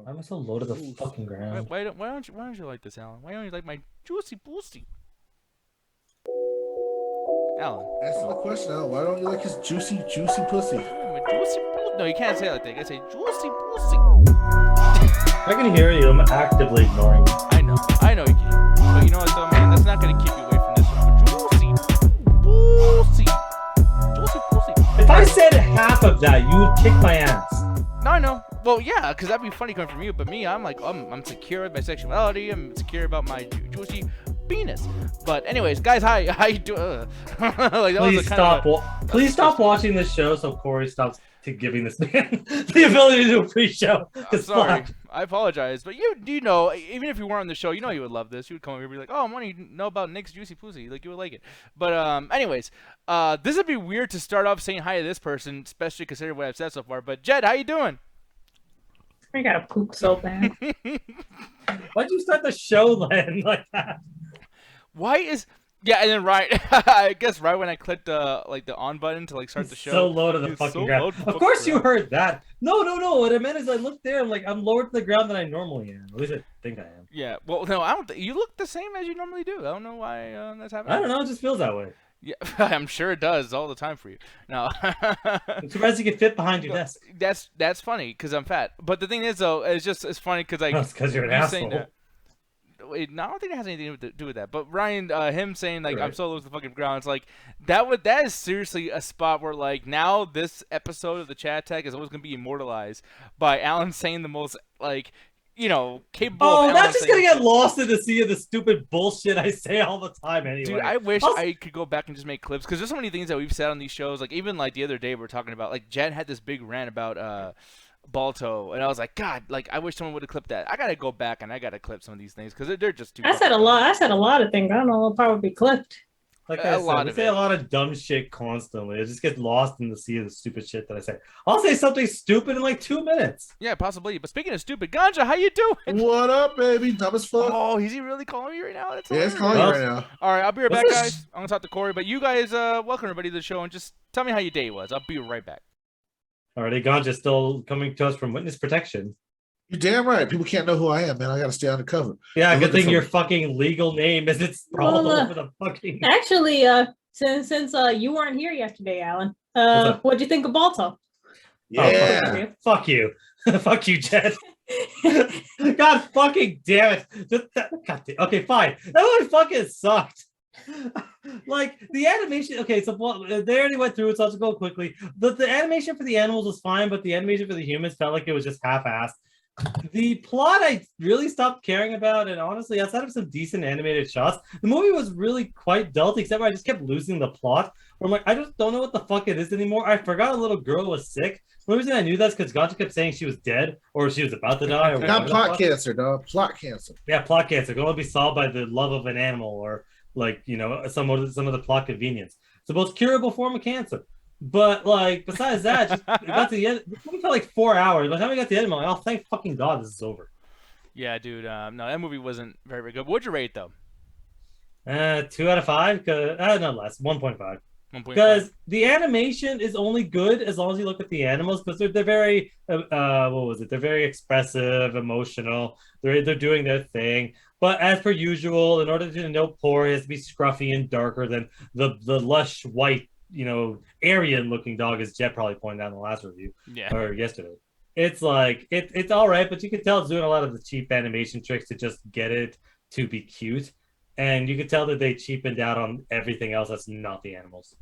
Why am I so low to the fucking ground? Why don't you like this, Alan? Why don't you like my juicy pussy, Alan? Answer the question, Al. Why don't you like his juicy, juicy pussy? My juicy pussy. No, you can't say it like that. You gotta say juicy pussy. I can hear you. I'm actively ignoring you. I know you can. But you know what, though, man? That's not gonna keep you away from this one. Juicy pussy, juicy pussy. If I said half of that, you would kick my ass. No, I know. Well, yeah, because that'd be funny coming from you. But me, I'm like, I'm secure with my sexuality. I'm secure about my juicy penis. But anyways, guys, hi, how you doing? Like, Please stop watching this show so Corey stops giving this man the ability to do a pre-show. Sorry, I apologize. But you know, even if you weren't on the show, you know you would love this. You would come over and be like, oh, I want to know about Nick's juicy pussy. Like, you would like it. But anyways, this would be weird to start off saying hi to this person, especially considering what I've said so far. But Jed, how you doing? I gotta poop so bad. Why'd you start the show then like that? Why is and then I guess right when I clicked like the on button to like start the show. So low to the fucking ground. Of course you heard that. No. What I meant is I looked there. I'm like, I'm lower to the ground than I normally am. At least I think I am. Yeah. Well, no, I don't. You look the same as you normally do. I don't know why that's happening. I don't know. It just feels that way. Yeah, I'm sure it does all the time for you. No. I'm surprised you can fit behind your desk. That's funny because I'm fat. But the thing is though, it's funny because like. It's because you're an asshole. Wait, no, I don't think it has anything to do with that. But Ryan, him saying like I'm so low to the fucking ground, it's like that is seriously a spot where like now this episode of the Chat Tech is always gonna be immortalized by Alan saying the most like capable. Oh, that's just gonna get lost in the sea of the stupid bullshit I say all the time anyway. Dude, I wish I could go back and just make clips because there's so many things that we've said on these shows. Like even like the other day we were talking about like Jen had this big rant about Balto, and I was like, God, like I wish someone would have clipped that. I gotta go back and I gotta clip some of these things because they're just too. I said a lot of things. I don't know what part would be clipped. Like I said, we say a lot of dumb shit constantly. It just gets lost in the sea of the stupid shit that I say. I'll say something stupid in like 2 minutes. Yeah, possibly. But speaking of stupid, Ganja, how you doing? What up, baby? Dumb as fuck. Oh, is he really calling me right now? Yeah, he's calling you right now. All right, I'll be right back, guys. I'm gonna talk to Corey, but you guys, welcome everybody to the show, and just tell me how your day was. I'll be right back. Alrighty, Ganja still coming to us from witness protection. You're damn right. People can't know who I am, man. I gotta stay undercover. Yeah, good thing your fucking legal name isn't sprawled over the fucking. Actually, since you weren't here yesterday, Alan, what'd you think of Balto? Yeah. Oh, fuck you. Fuck you, Jed. God fucking damn it. Okay, fine. That one fucking sucked. Like the animation, okay, so they already went through it, so I'll just go quickly. The animation for the animals was fine, but the animation for the humans felt like it was just half-assed. The plot I really stopped caring about, and honestly, outside of some decent animated shots, the movie was really quite dull, except I just kept losing the plot. Where I'm like, I just don't know what the fuck it is anymore. I forgot a little girl was sick. The reason I knew that's because Ganja kept saying she was dead or she was about to die. Or not plot cancer, dog. Plot cancer. Yeah, plot cancer. Can only be solved by the love of an animal or like some of the plot convenience. It's the most curable form of cancer. But like besides that, just got to the end. The movie felt like 4 hours. By the time we got to the end, I'm like, oh, thank fucking God, this is over. Yeah, dude. No, that movie wasn't very, very good. What'd you rate though? 2 out of 5. No less. 1.5. Because the animation is only good as long as you look at the animals, because they're very They're very expressive, emotional. They're doing their thing. But as per usual, in order to know poor, it has to be scruffy and darker than the lush white, Aryan looking dog, as Jet probably pointed out in the last review. Yeah. Or yesterday. It's like it's all right, but you can tell it's doing a lot of the cheap animation tricks to just get it to be cute. And you can tell that they cheapened out on everything else that's not the animals.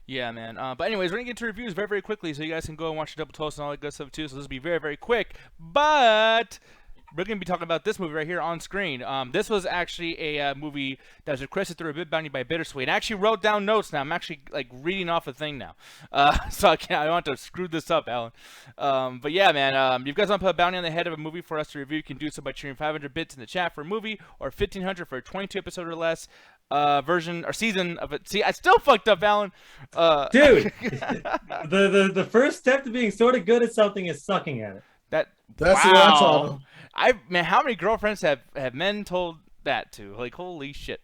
Yeah, man. But anyways, we're going to get into reviews very, very quickly, so you guys can go and watch the Double Toast and all that good stuff, too. So this will be very, very quick. But we're going to be talking about this movie right here on screen. This was actually a movie that was requested through a Bit Bounty by Bittersweet. I actually wrote down notes now. I'm actually like reading off a thing now. So I don't want to screw this up, Alan. But yeah, man, you guys want to put a bounty on the head of a movie for us to review, you can do so by cheering 500 bits in the chat for a movie, or 1,500 for a 22 episode or less version or season of it. See, I still fucked up, Alan. Dude, the first step to being sort of good at something is sucking at it. That's what I'm talking. Man, how many girlfriends have men told that to? Like, holy shit.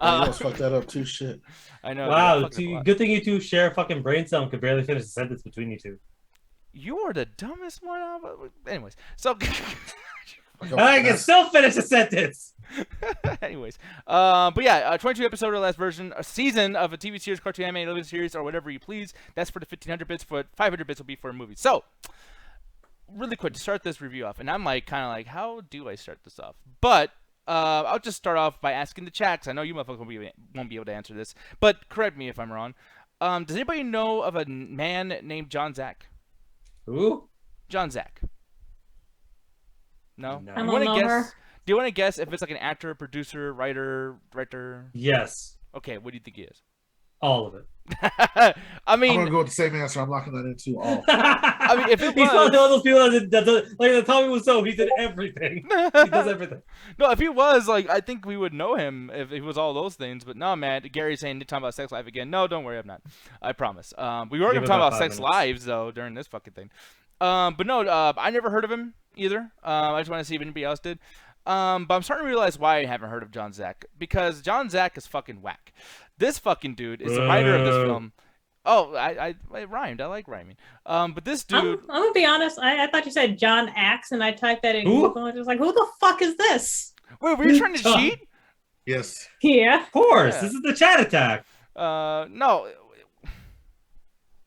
You almost fucked that up too. Shit. I know. Wow, good thing you two share a fucking brain cell and could barely finish a sentence between you two. You are the dumbest one. Anyways, so. I can still finish the sentence. Anyways, but yeah, 22 episode or less version, a season of a TV series, cartoon, anime, television series, or whatever you please. That's for the 1500 bits. For 500 bits will be for a movie. So, really quick to start this review off, and I'm like, kind of like, how do I start this off? But I'll just start off by asking the chat, 'cause I know you motherfuckers won't be able to answer this, but correct me if I'm wrong. Does anybody know of a man named John Zack? Who? John Zack. No. No. I You don't wanna know guess? her. Do you want to guess if it's like an actor, producer, writer, director? Yes. Okay, what do you think he is? All of it. I I'm mean, gonna go with the same answer. I'm locking that into all. I mean, if it he's was- one of those people that does, like the Tommy Wiseau, he did everything. He does everything. no, if he was like, I think we would know him if he was all those things. But no, man, Gary's saying talking about sex life again. No, don't worry, I'm not. I promise. We were Give gonna it talk about about 5 sex minutes. lives though during this fucking thing. But no, I never heard of him either. I just want to see if anybody else did. But I'm starting to realize why I haven't heard of John Zack, because John Zack is fucking whack. This fucking dude is the writer of this film. Oh, I rhymed. I like rhyming. But this dude. I'm gonna be honest. I thought you said John Axe, and I typed that in Who? Google, and I was like, "Who the fuck is this?" Wait, were you trying to John. cheat? Yes. Yeah. Of course, Yeah. this is the chat attack. No.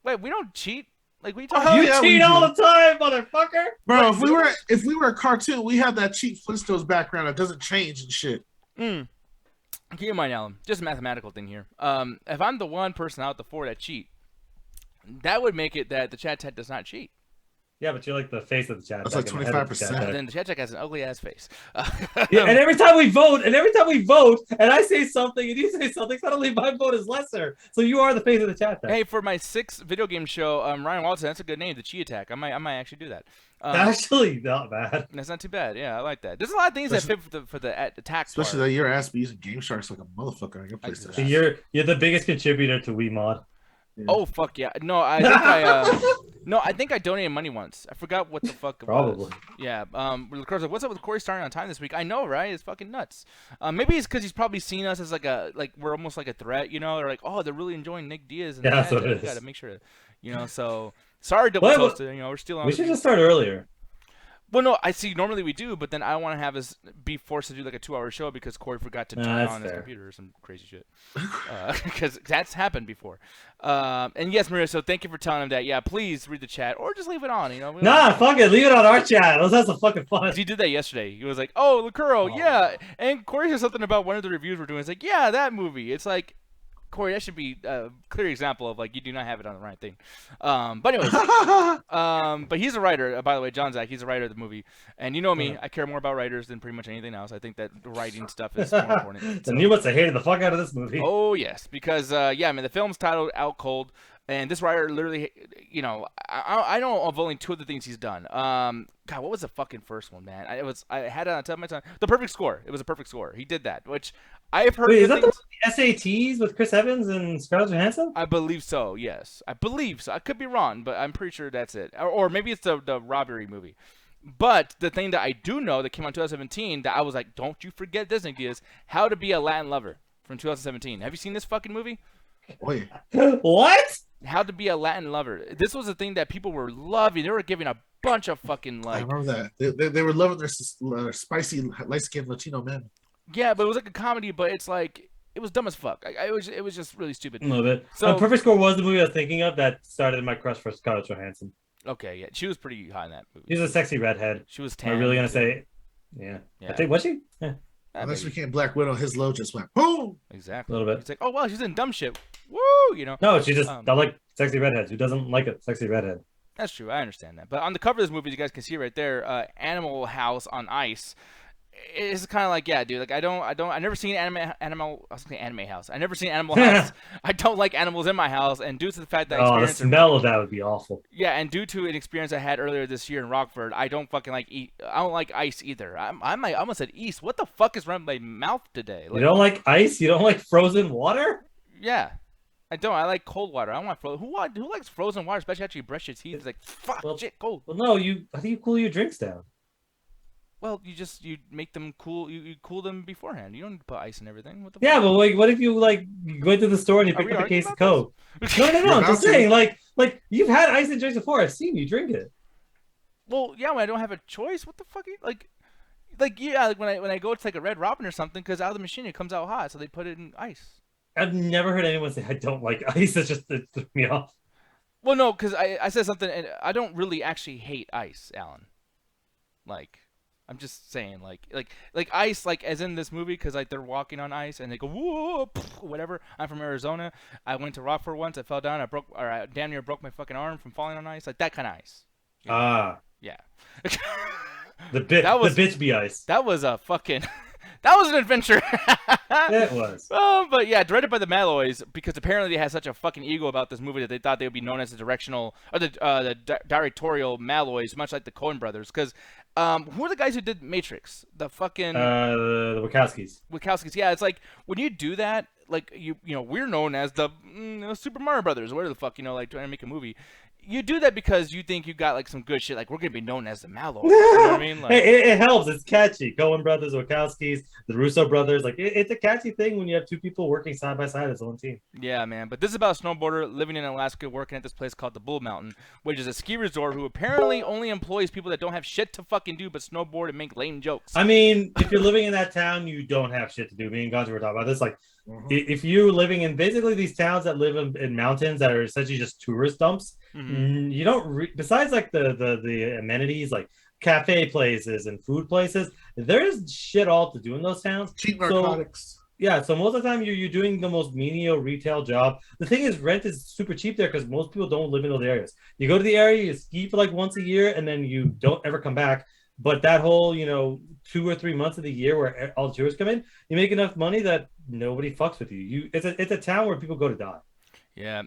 Wait, we don't cheat. Like we Oh, talk. hell You yeah, we cheat all do. the time, motherfucker. Bro, if we were a cartoon, we have that cheap Flintstones background that doesn't change and shit. Keep in mind, Alan, just a mathematical thing here. If I'm the one person out of the 4 that cheat, that would make it that the chat does not cheat. Yeah, but you're like the face of the chat. That's like attack and the head of the 25%. chat attack. Then the chat has an ugly ass face. Yeah, and every time we vote, and I say something, and you say something, suddenly my vote is lesser. So you are the face of the chat. Then. Hey, for my 6th video game show, Ryan Walton, that's a good name, the Chi Attack. I might actually do that. Actually, not bad. That's not too bad. Yeah, I like that. There's a lot of things that fit for the attack Especially part. that your ass be using Game Sharks like a motherfucker on your Exactly. So PlayStation. you're the biggest contributor to WeMod. Oh fuck yeah! No, I think I donated money once. I forgot what the fuck it Probably. was. Yeah. Lacroix, what's up with Corey starting on time this week? I know, right? It's fucking nuts. Maybe it's because he's probably seen us as like we're almost like a threat, you know? They're like, oh, they're really enjoying Nick Diaz. And Yeah, that's what it we is. gotta make sure, So sorry, double What- toasted. We're still on. We should just start earlier. Well, no, I see. Normally we do, but then I don't want to have us be forced to do like a 2-hour show because Corey forgot to turn that's on his fair. computer or some crazy shit. Because that's happened before. And yes, Maria. So thank you for telling him that. Yeah, please read the chat or just leave it on. You know. Nah, fuck it. Leave it on our chat. Let's have some fucking fun. He did that yesterday. He was like, "Oh, Lacuro, yeah." And Corey said something about one of the reviews we're doing. It's like, "Yeah, that movie." It's like, Corey, that should be a clear example of like you do not have it on the right thing. But anyways, but he's a writer, by the way, John Zack. He's a writer of the movie, and you know me, I care more about writers than pretty much anything else. I think that writing stuff is more important. And you must have hated the fuck out of this movie. Oh yes, because yeah, I mean the film's titled Out Cold, and this writer literally, I know of only 2 of the things he's done. God, what was the fucking first one, man? I had it on top of my tongue. The Perfect Score. It was a perfect score. He did that, which I've heard. Wait, is good that things. the SATs with Chris Evans and Scarlett Johansson? I believe so. Yes, I believe so. I could be wrong, but I'm pretty sure that's it. Or maybe it's the robbery movie. But the thing that I do know that came out in 2017 that I was like, don't you forget this, Nick, is How to Be a Latin Lover from 2017. Have you seen this fucking movie? Oh, yeah. What? How to Be a Latin Lover. This was a thing that people were loving. They were giving a bunch of fucking I like. remember that. They were loving their spicy, light-skinned Latino men. Yeah, but it was like a comedy. But it's like it was dumb as fuck. It was just really stupid. A little bit. So- Perfect Score was the movie I was thinking of that started my crush for Scarlett Johansson. Okay, yeah, she was pretty high in that movie. She's a sexy redhead. She was Am 10. I really gonna say? Yeah. Yeah. I think was she? Yeah. Yeah, Unless she maybe. became Black Widow, his low just went boom. Exactly. A little bit. It's like, oh wow, she's in dumb shit. Woo, you know. No, she just Um, I like sexy redheads. Who doesn't like a sexy redhead? That's true. I understand that. But on the cover of this movie, you guys can see right there, Animal House on ice. It's kind of like, yeah, dude. Like I never seen animal. I was gonna say Anime House. I never seen Animal House. I don't like animals in my house, and due to the fact that I Oh, the experienced smell of that would be awful. yeah, and due to an experience I had earlier this year in Rockford, I don't fucking like eat. I don't like ice either. I almost said East. What the fuck is wrong with my mouth today? You don't like ice? You don't like frozen water? Yeah. I don't. I like cold water. I don't want frozen. Who likes frozen water, especially after you brush your teeth? It's like, fuck, Well- shit, cold. Well, no. How do you cool your drinks down? Well, you make them cool. You cool them beforehand. You don't need to put ice in everything. What the Yeah, fuck? but like, what if you like go into the store and you Are pick we up a arguing case of about Coke? this? No, We're I'm just about to. saying, like you've had ice and drinks before. I've seen you drink it. Well, yeah, when I don't have a choice, what the fuck? Yeah, like when I go to like a Red Robin or something, because out of the machine it comes out hot, so they put it in ice. I've never heard anyone say I don't like ice. It threw me off. Well, no, because I said something, and I don't really actually hate ice, Alan. Like, I'm just saying, like ice, like as in this movie, because like they're walking on ice and they go whoa, pff, whatever. I'm from Arizona. I went to Rockford once. I fell down. I damn near broke my fucking arm from falling on ice. Like that kind of ice. Ah, Yeah. the bitch be ice. That was a fucking. That was an adventure. It was. But yeah, directed by the Malloys, because apparently they had such a fucking ego about this movie that they thought they would be known as the directorial Malloys, much like the Coen brothers. Because who are the guys who did Matrix? The fucking The Wachowskis. Wachowskis. Yeah, it's like when you do that, like you know, we're known as the Super Mario Brothers, or whatever the fuck, you know, like trying to make a movie. You do that because you think you got like some good shit. Like we're gonna be known as the Malloys. You know what I mean? Like, Hey, it helps. It's catchy. Coen brothers, Wachowskis, the Russo brothers. Like it's a catchy thing when you have two people working side by side as one team. yeah, man. But this is about a snowboarder living in Alaska, working at this place called the Bull Mountain, which is a ski resort who apparently only employs people that don't have shit to fucking do but snowboard and make lame jokes. I mean, if you're living in that town, you don't have shit to do. Me and Gonzo were talking about this. Like, if you're living in basically these towns that live in mountains that are essentially just tourist dumps, you don't. Besides, like the amenities, like cafe places and food places, there's shit all to do in those towns. Cheap narcotics. Yeah, so most of the time you're doing the most menial retail job. The thing is, rent is super cheap there because most people don't live in those areas. You go to the area, you ski for like once a year, and then you don't ever come back. But that whole, 2 or 3 months of the year where all the tourists come in, you make enough money that nobody fucks with you. It's a town where people go to die. Yeah.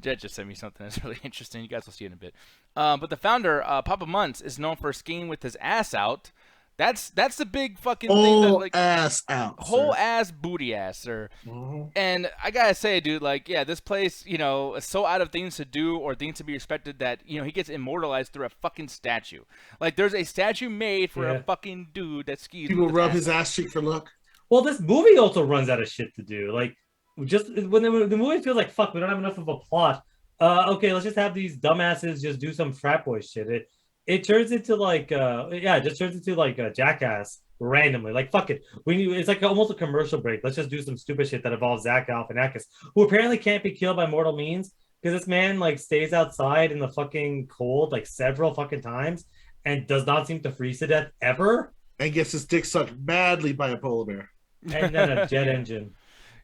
Jed just sent me something that's really interesting. You guys will see it in a bit. But the founder, Papa Muntz, is known for skiing with his ass out. That's the big fucking thing. That, like, ass out. Whole sir. ass booty ass, sir. Mhm. And I gotta say, dude, like, yeah, this place, is so out of things to do or things to be respected that, he gets immortalized through a fucking statue. Like, there's a statue made for a fucking dude that skis. People with rub ass his out. ass cheek for luck. Well, this movie also runs out of shit to do. Like, just when the movie feels like, fuck, we don't have enough of a plot. Okay, let's just have these dumbasses just do some frat boy shit. It turns into like, it just turns into like a Jackass randomly. Like, fuck it. It's like almost a commercial break. Let's just do some stupid shit that involves Zach Galifianakis, who apparently can't be killed by mortal means because this man like stays outside in the fucking cold like several fucking times and does not seem to freeze to death ever. And gets his dick sucked badly by a polar bear. And then a jet engine.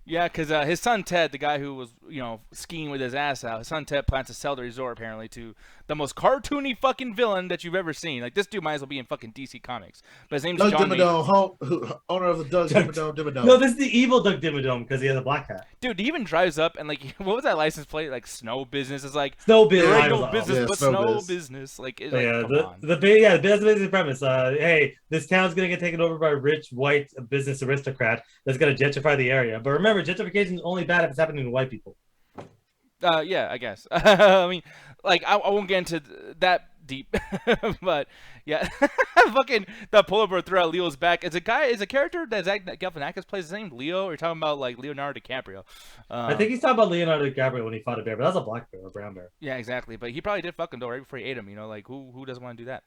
Yeah, because his son Ted, the guy who was, skiing with his ass out, his son Ted plans to sell the resort apparently to the most cartoony fucking villain that you've ever seen. Like, this dude might as well be in fucking DC Comics. But his name's Doug John Dimmadome, owner of the Doug Dimmadome. No, this is the evil Doug Dimmadome because he has a black hat. Dude, he even drives up and, like, what was that license plate? Like, Snow Business. It's like, Snow business. there ain't no business Yeah, but Snow snow Biz. business. Like, it's But like, yeah, come on. that's the basic premise. Hey, this town's gonna get taken over by a rich white business aristocrat that's gonna gentrify the area. But remember, gentrification is only bad if it's happening to white people. Yeah, I guess. I mean, like, I won't get into that deep, but yeah, fucking the polar bear threw out Leo's back. Is a character that Zach Galifianakis plays his name Leo? Or you're talking about like Leonardo DiCaprio? I think he's talking about Leonardo DiCaprio when he fought a bear, but that's a black bear or brown bear. Yeah, exactly. But he probably did fuck him though right before he ate him. Like who doesn't want to do that?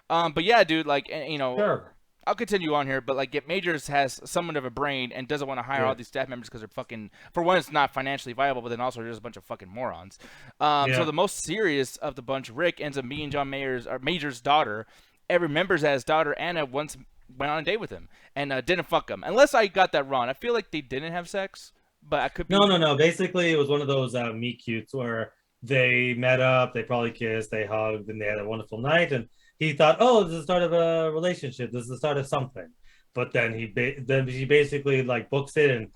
But yeah, dude, like, Sure. I'll continue on here, but like, Get Majors has somewhat of a brain and doesn't want to hire all these staff members because they're fucking. For one, it's not financially viable, but then also there's a bunch of fucking morons. So the most serious of the bunch, Rick, ends up meeting John Major's daughter, and remembers that his daughter Anna once went on a date with him and didn't fuck him. Unless I got that wrong, I feel like they didn't have sex, but I could be. No. Basically, it was one of those meet cutes where they met up, they probably kissed, they hugged, and they had a wonderful night. And he thought, oh, this is the start of a relationship. This is the start of something. But then she basically like books it, and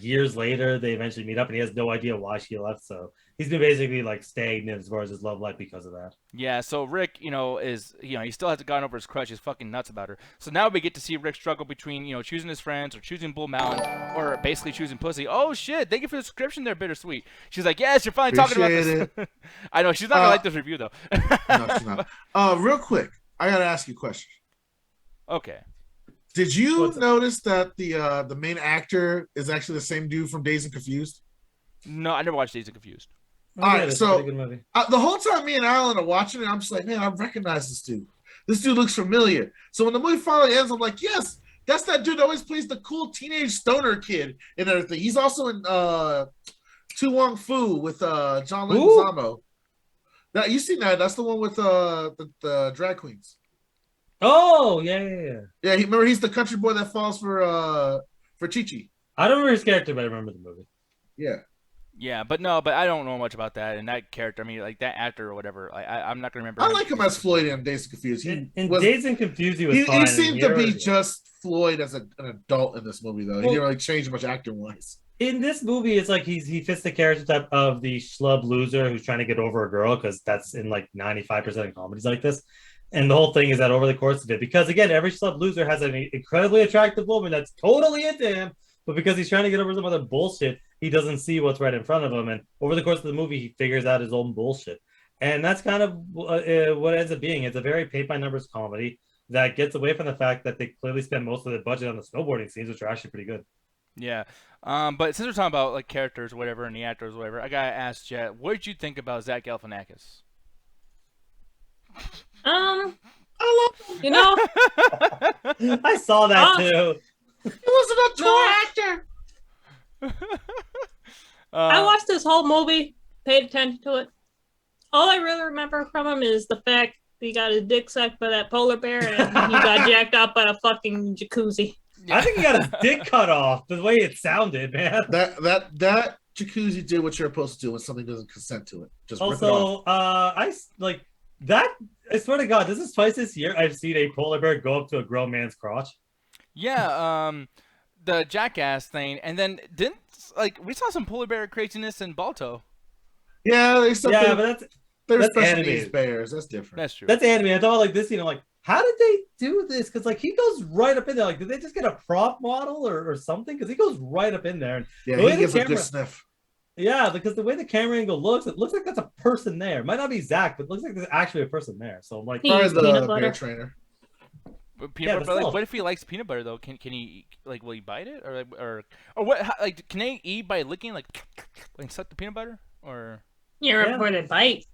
years later they eventually meet up, and he has no idea why she left. So he's been basically like stagnant as far as his love life because of that. Yeah, so Rick, is he still hasn't gotten over his crush. He's fucking nuts about her. So now we get to see Rick struggle between choosing his friends or choosing Bull Mountain or basically choosing pussy. Oh shit! Thank you for the description there, Bittersweet. She's like, yes, you're finally talking about this. I know she's not gonna like this review though. No, she's not. Real quick, I gotta ask you a question. Okay. Did you What's- notice that the main actor is actually the same dude from Dazed and Confused? No, I never watched Dazed and Confused. Oh, All yeah, right, that's so- a pretty good movie. The whole time me and Alan are watching it, I'm just like, man, I recognize this dude. This dude looks familiar. So when the movie finally ends, I'm like, yes, that's that dude that always plays the cool teenage stoner kid and everything. He's also in Tu Wong Fu with John Leguizamo. Now you seen that? That's the one with the drag queens. Oh, yeah. Yeah, remember he's the country boy that falls for Chi Chi. I don't remember his character, but I remember the movie. Yeah. Yeah, but I don't know much about that and that character. I mean, like that actor or whatever. I'm not gonna remember. I like him as Floyd in Dazed and Confused. In Dazed and Confused, he was He fine. seemed to be just Floyd as an adult in this movie, though. He Well- didn't really change much acting wise. In this movie, it's like he fits the character type of the schlub loser who's trying to get over a girl, because that's in like 95% of comedies like this. And the whole thing is that over the course of it, because again, every schlub loser has an incredibly attractive woman that's totally into him, but because he's trying to get over some other bullshit, he doesn't see what's right in front of him. And over the course of the movie, he figures out his own bullshit. And that's kind of what it ends up being. It's a very paint by numbers comedy that gets away from the fact that they clearly spend most of the budget on the snowboarding scenes, which are actually pretty good. Yeah. But since we're talking about like characters or whatever and the actors or whatever, I gotta ask Jet, what did you think about Zach Galifianakis? I love him. You know, I saw that too. He was an actor. I watched this whole movie, paid attention to it. All I really remember from him is the fact he got his dick sucked by that polar bear and he got jacked up by a fucking jacuzzi. I think he got his dick cut off the way it sounded, man. That jacuzzi did what you're supposed to do when something doesn't consent to it. Just rip it off. Also, I like that. I swear to God, this is twice this year I've seen a polar bear go up to a grown man's crotch. Yeah, the jackass thing, and then didn't like we saw some polar bear craziness in Balto. Yeah, they said Yeah, they, but they're that's special animated. needs bears. That's different. That's true. that's anime. I thought like this scene. I'm like, how did they do this? Because like he goes right up in there. Like, did they just get a prop model or something? Because he goes right up in there. And Yeah, the way he the gives a camera- good sniff. yeah, because the way the camera angle looks, it looks like that's a person there. It might not be Zach, but it looks like there's actually a person there. So I'm like, He Probably eats the peanut bear butter. trainer. But Yeah, peanut but butter, like, still. what if he likes peanut butter though? Can he like will he bite it or what? How, like can they eat by licking like suck the peanut butter or? You Yeah. remember the bite?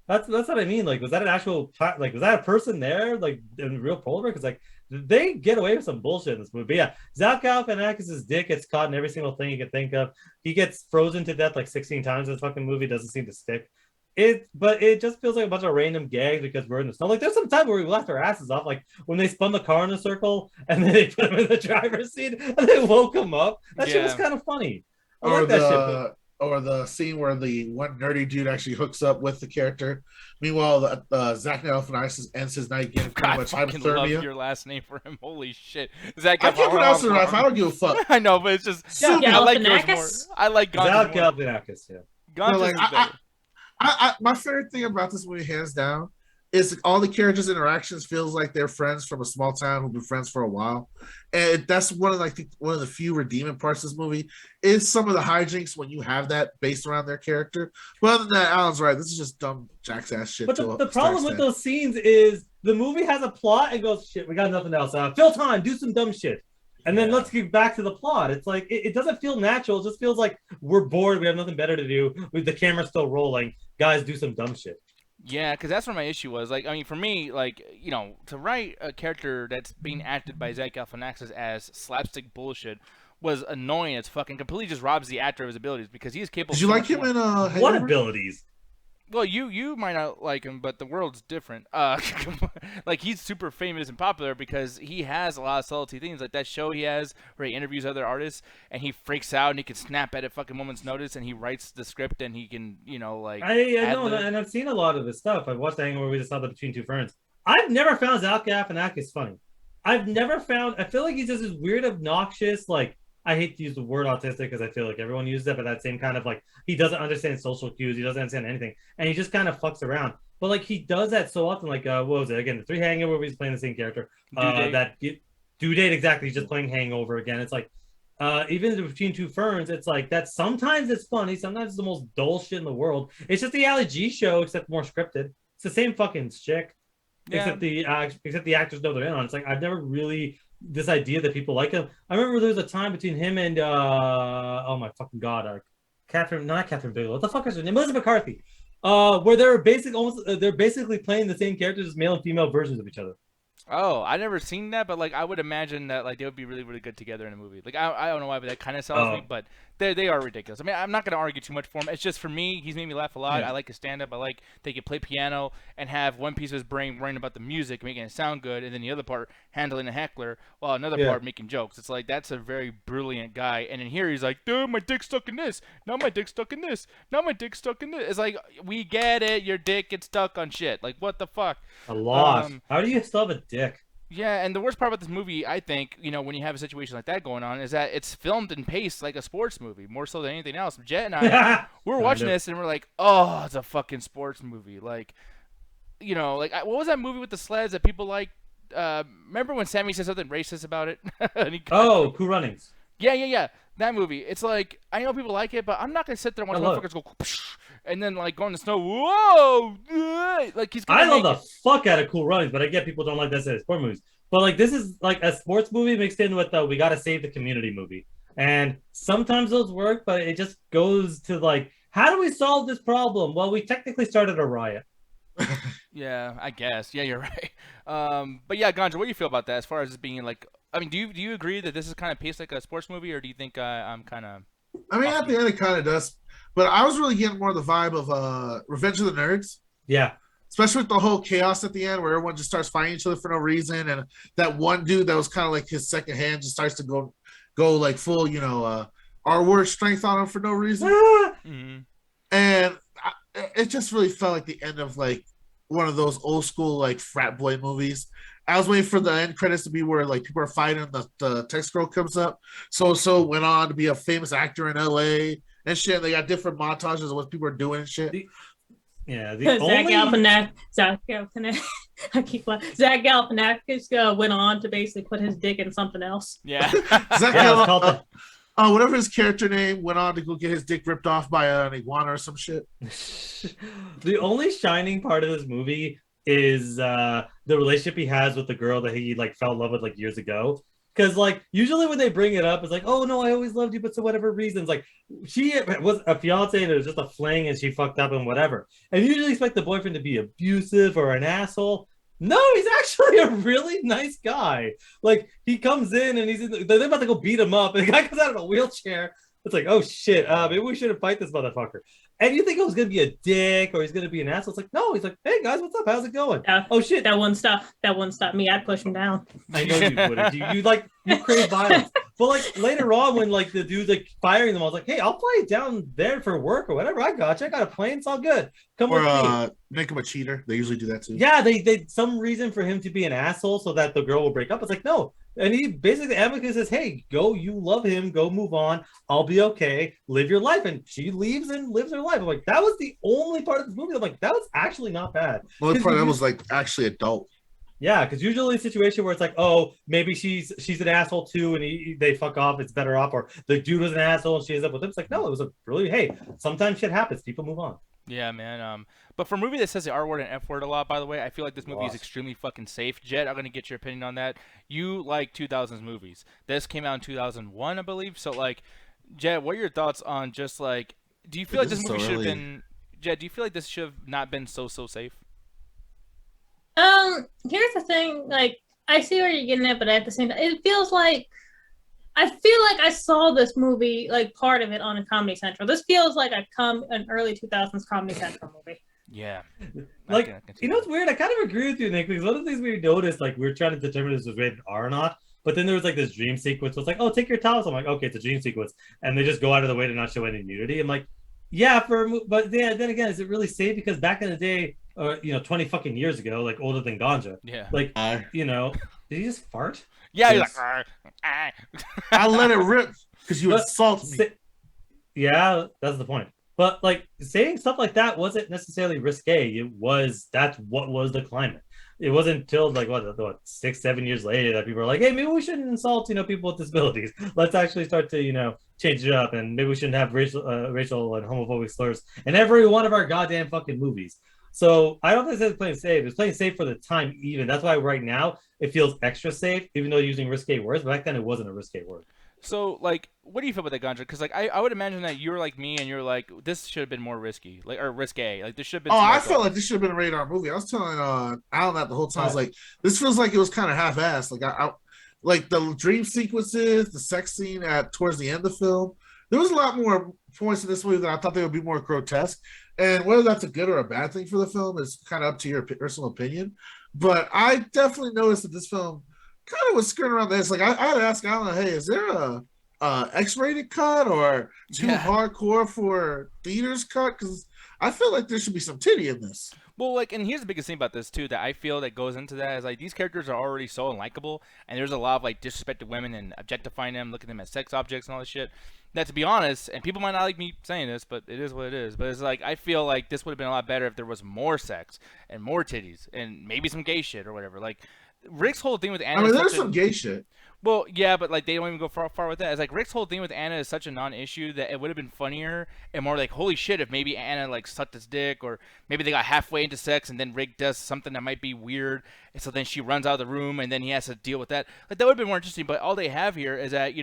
that's what I mean. Like, was that an actual like was that a person there? Like in real polar bear? Because like they get away with some bullshit in this movie. But yeah, Zach Galifianakis' dick gets caught in every single thing you can think of. He gets frozen to death like 16 times in this fucking movie. Doesn't seem to stick. But it just feels like a bunch of random gags because we're in the snow. Like there's some time where we laughed our asses off, like when they spun the car in a circle and then they put him in the driver's seat and they woke him up. That shit was Yeah. kind of funny. I Or like that shit. But or the scene where the one nerdy dude actually hooks up with the character. Meanwhile, Zach Galifianakis ends his night getting pretty I much fucking love hypothermia. your last name for him. Holy shit! Zach I can't pronounce it enough. I don't give a fuck. I know, but it's just Super. I like yours more. Galifianakis? I like Zach Gonzo's more. Galifianakis, yeah. Gonzo's No, like, is better. My favorite thing about this movie, hands down, is all the characters' interactions feels like they're friends from a small town who've been friends for a while, and that's one of one of the few redeeming parts of this movie is some of the hijinks when you have that based around their character. But other than that, Alan's right. This is just dumb jackass shit. But to the a problem with extent. those scenes is the movie has a plot and goes, shit, we got nothing else. Fill time, do some dumb shit. And then Yeah. let's get back to the plot. It's like, it doesn't feel natural. It just feels like we're bored. We have nothing better to do. With the camera still rolling. Guys, do some dumb shit. Yeah, because that's where my issue was. Like, I mean, for me, like, you know, to write a character that's being acted by Zach Galifianakis as slapstick bullshit was annoying as fucking completely just robs the actor of his abilities because he is capable. Did you of so like much him more. in What Hangover? abilities? Well, you might not like him, but the world's different. Like he's super famous and popular because he has a lot of subtlety things, like that show he has where he interviews other artists and he freaks out and he can snap at a fucking moment's notice and he writes the script and he can, you know, like. I know, ad-lib. and I've seen a lot of his stuff. I've watched the Hangover. We just saw the Between Two Ferns. I've never found Zach Galifianakis funny. I feel like he's just this weird, obnoxious, like, I hate to use the word autistic because I feel like everyone uses it, but that same kind of like, he doesn't understand social cues. He doesn't understand anything. And he just kind of fucks around. But like, he does that so often. Like, what was it? Again, the 3 Hangover, he's playing the same character. Due Date. Due Date, exactly. He's just playing Hangover again. It's like, even Between Two Ferns, it's like that. Sometimes it's funny. Sometimes it's the most dull shit in the world. It's just the Ali G show, except more scripted. It's the same fucking chick. except the actors know they're in on. It's like I've never really this idea that people like him. I remember there was a time between him and oh my fucking god, not Catherine Bigelow. What the fuck is her name? Melissa McCarthy. Where they're basically playing the same characters as male and female versions of each other. Oh, I never seen that, but like I would imagine that like they would be really really good together in a movie. Like I don't know why, but that kind of sells me. But they are ridiculous. I mean, I'm not gonna argue too much for him. It's just for me, he's made me laugh a lot. I like his stand up. I like they could play piano and have one piece of his brain worrying about the music, making it sound good, and then the other part handling a heckler, while another part making jokes. It's like that's a very brilliant guy. And in here, he's like, dude, my dick's stuck in this. Now my dick's stuck in this. Now my dick's stuck in this. It's like we get it. Your dick gets stuck on shit. Like what the fuck? A lot. How do you still have a dick? Yeah, and the worst part about this movie, I think, you know, when you have a situation like that going on, is that it's filmed and paced like a sports movie, more so than anything else. Jet and I, we're watching this, and we're like, oh, it's a fucking sports movie. Like, you know, like, what was that movie with the sleds that people like? Remember when Sammy said something racist about it? Cool Runnings. Yeah. That movie. It's like, I know people like it, but I'm not going to sit there and watch motherfuckers go, and then, like, go in the snow, whoa! Like, he's gonna I love the fuck out of Cool Runnings, but I get people don't like that as sport movies. But, like, this is, like, a sports movie mixed in with the we gotta save the community movie. And sometimes those work, but it just goes to, like, how do we solve this problem? Well, we technically started a riot. Yeah, I guess. Yeah, you're right. But yeah, Ganja, what do you feel about that as far as it being, like, I mean, do you agree that this is kind of paced like a sports movie, or do you think I'm kind of... I mean, at the end, it kind of does. But I was really getting more of the vibe of Revenge of the Nerds. Yeah. Especially with the whole chaos at the end where everyone just starts fighting each other for no reason. And that one dude that was kind of like his second hand just starts to go like full, you know, R-word strength on him for no reason. Mm-hmm. And it just really felt like the end of like one of those old school like frat boy movies. I was waiting for the end credits to be where like people are fighting and the text scroll comes up. So went on to be a famous actor in LA and shit. They got different montages of what people are doing and shit. Zach Galifianakis went on to basically put his dick in something else. Yeah. Whatever his character name went on to go get his dick ripped off by an iguana or some shit. The only shining part of this movie is the relationship he has with the girl that he like fell in love with like years ago. Because like usually when they bring it up, it's like, oh no, I always loved you, but for whatever reasons, like she was a fiance and it was just a fling and she fucked up and whatever. And you usually expect the boyfriend to be abusive or an asshole. No, he's actually a really nice guy. Like he comes in and they're about to go beat him up, and the guy comes out of a wheelchair. It's like, oh shit, maybe we shouldn't fight this motherfucker. And you think it was gonna be a dick or he's gonna be an asshole. It's like, no, he's like, hey guys, what's up? How's it going? Oh shit. That wouldn't stop me. I'd push him down. I know you wouldn't. You crave violence. But like later on when like the dude's like firing them, I was like, hey, I'll fly down there for work or whatever. I got you. I got a plane, it's all good. Come with me. Make him a cheater. They usually do that too. Yeah, they some reason for him to be an asshole so that the girl will break up. It's like, no. And he basically advocates says, hey, go, you love him, go move on. I'll be okay. Live your life. And she leaves and lives her life. I'm like, that was the only part of this movie. I'm like, that was actually not bad. The only part that was like actually adult. Yeah, because usually a situation where it's like, oh, maybe she's an asshole too, and they fuck off, it's better off, or the dude was an asshole and she ends up with him. It's like, no, it was a really, hey, sometimes shit happens, people move on. Yeah, man. But for a movie that says the R word and F word a lot, by the way, I feel like this movie is extremely fucking safe. Jet, I'm gonna get your opinion on that. You like 2000s movies. This came out in 2001, I believe. So like, Jet, what are your thoughts on just like? Do you feel like this movie should have been? Jet, do you feel like this should have not been so safe? Here's the thing, like, I see where you're getting at, but at the same time, it feels like I saw this movie, like, part of it on a Comedy Central. This feels like an early 2000s Comedy Central movie. Yeah. Like, you know what's weird? I kind of agree with you, Nick, because one of the things we noticed, like, we were trying to determine if this was rated R or not, but then there was, like, this dream sequence. So it's like, oh, take your towels. I'm like, okay, it's a dream sequence. And they just go out of the way to not show any nudity. I'm like, yeah, but yeah, then again, is it really safe? Because back in the day, 20 fucking years ago, like older than Ganja. Yeah. Like, did he just fart? Yeah, yes. He's like, I let it rip because you insulted me. Yeah, that's the point. But like saying stuff like that wasn't necessarily risque. That's what was the climate. It wasn't until like what 6-7 years later that people are like, hey, maybe we shouldn't insult people with disabilities. Let's actually start to change it up, and maybe we shouldn't have racial and homophobic slurs in every one of our goddamn fucking movies. So I don't think it's playing safe. It's playing safe for the time even. That's why right now it feels extra safe, even though using risque words. But back then it wasn't a risque word. So, like, what do you feel about that, Ganja? Because, like, I would imagine that you're like me and you're like, this should have been more risky, like, or risque. Like, this should have been. Oh, some, I like, felt like this should have been a radar movie. I was telling Alan that the whole time. I was like, this feels like it was kind of half-assed. Like I like the dream sequences, the sex scene at towards the end of the film. There was a lot more points in this movie that I thought they would be more grotesque. And whether that's a good or a bad thing for the film is kind of up to your personal opinion. But I definitely noticed that this film kind of was skirting around this. Like I had to ask Alan, hey, is there a X-rated cut or too hardcore for theaters cut? Because I feel like there should be some titty in this. Well, like, and here's the biggest thing about this too that I feel that goes into that is like these characters are already so unlikable, and there's a lot of like disrespect to women and objectifying them, looking at them as sex objects and all this shit. That, to be honest, and people might not like me saying this, but it is what it is. But it's like I feel like this would have been a lot better if there was more sex and more titties and maybe some gay shit or whatever. Like Rick's whole thing with Anna. I mean, there's some gay shit. Well, yeah, but like they don't even go far with that. It's like Rick's whole thing with Anna is such a non-issue that it would have been funnier and more like, holy shit, if maybe Anna like sucked his dick, or maybe they got halfway into sex and then Rick does something that might be weird, and so then she runs out of the room and then he has to deal with that. Like that would have been more interesting. But all they have here is that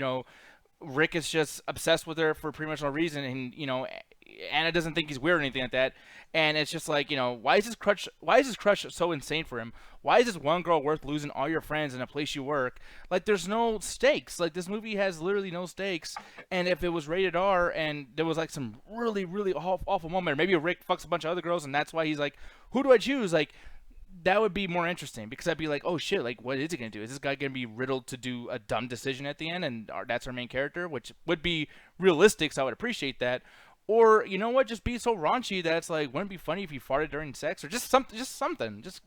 Rick is just obsessed with her for pretty much no reason, and Anna doesn't think he's weird or anything like that. And it's just like, why is this crush so insane for him? Why is this one girl worth losing all your friends in a place you work? Like, there's no stakes. Like, this movie has literally no stakes. And if it was rated R and there was like some really, really awful moment, or maybe Rick fucks a bunch of other girls and that's why he's like, who do I choose? Like, that would be more interesting, because I'd be like, oh shit, like what is he gonna do? Is this guy gonna be riddled to do a dumb decision at the end, and that's our main character, which would be realistic, so I would appreciate that. Or you know what, just be so raunchy that it's like, wouldn't it be funny if you farted during sex, or just something.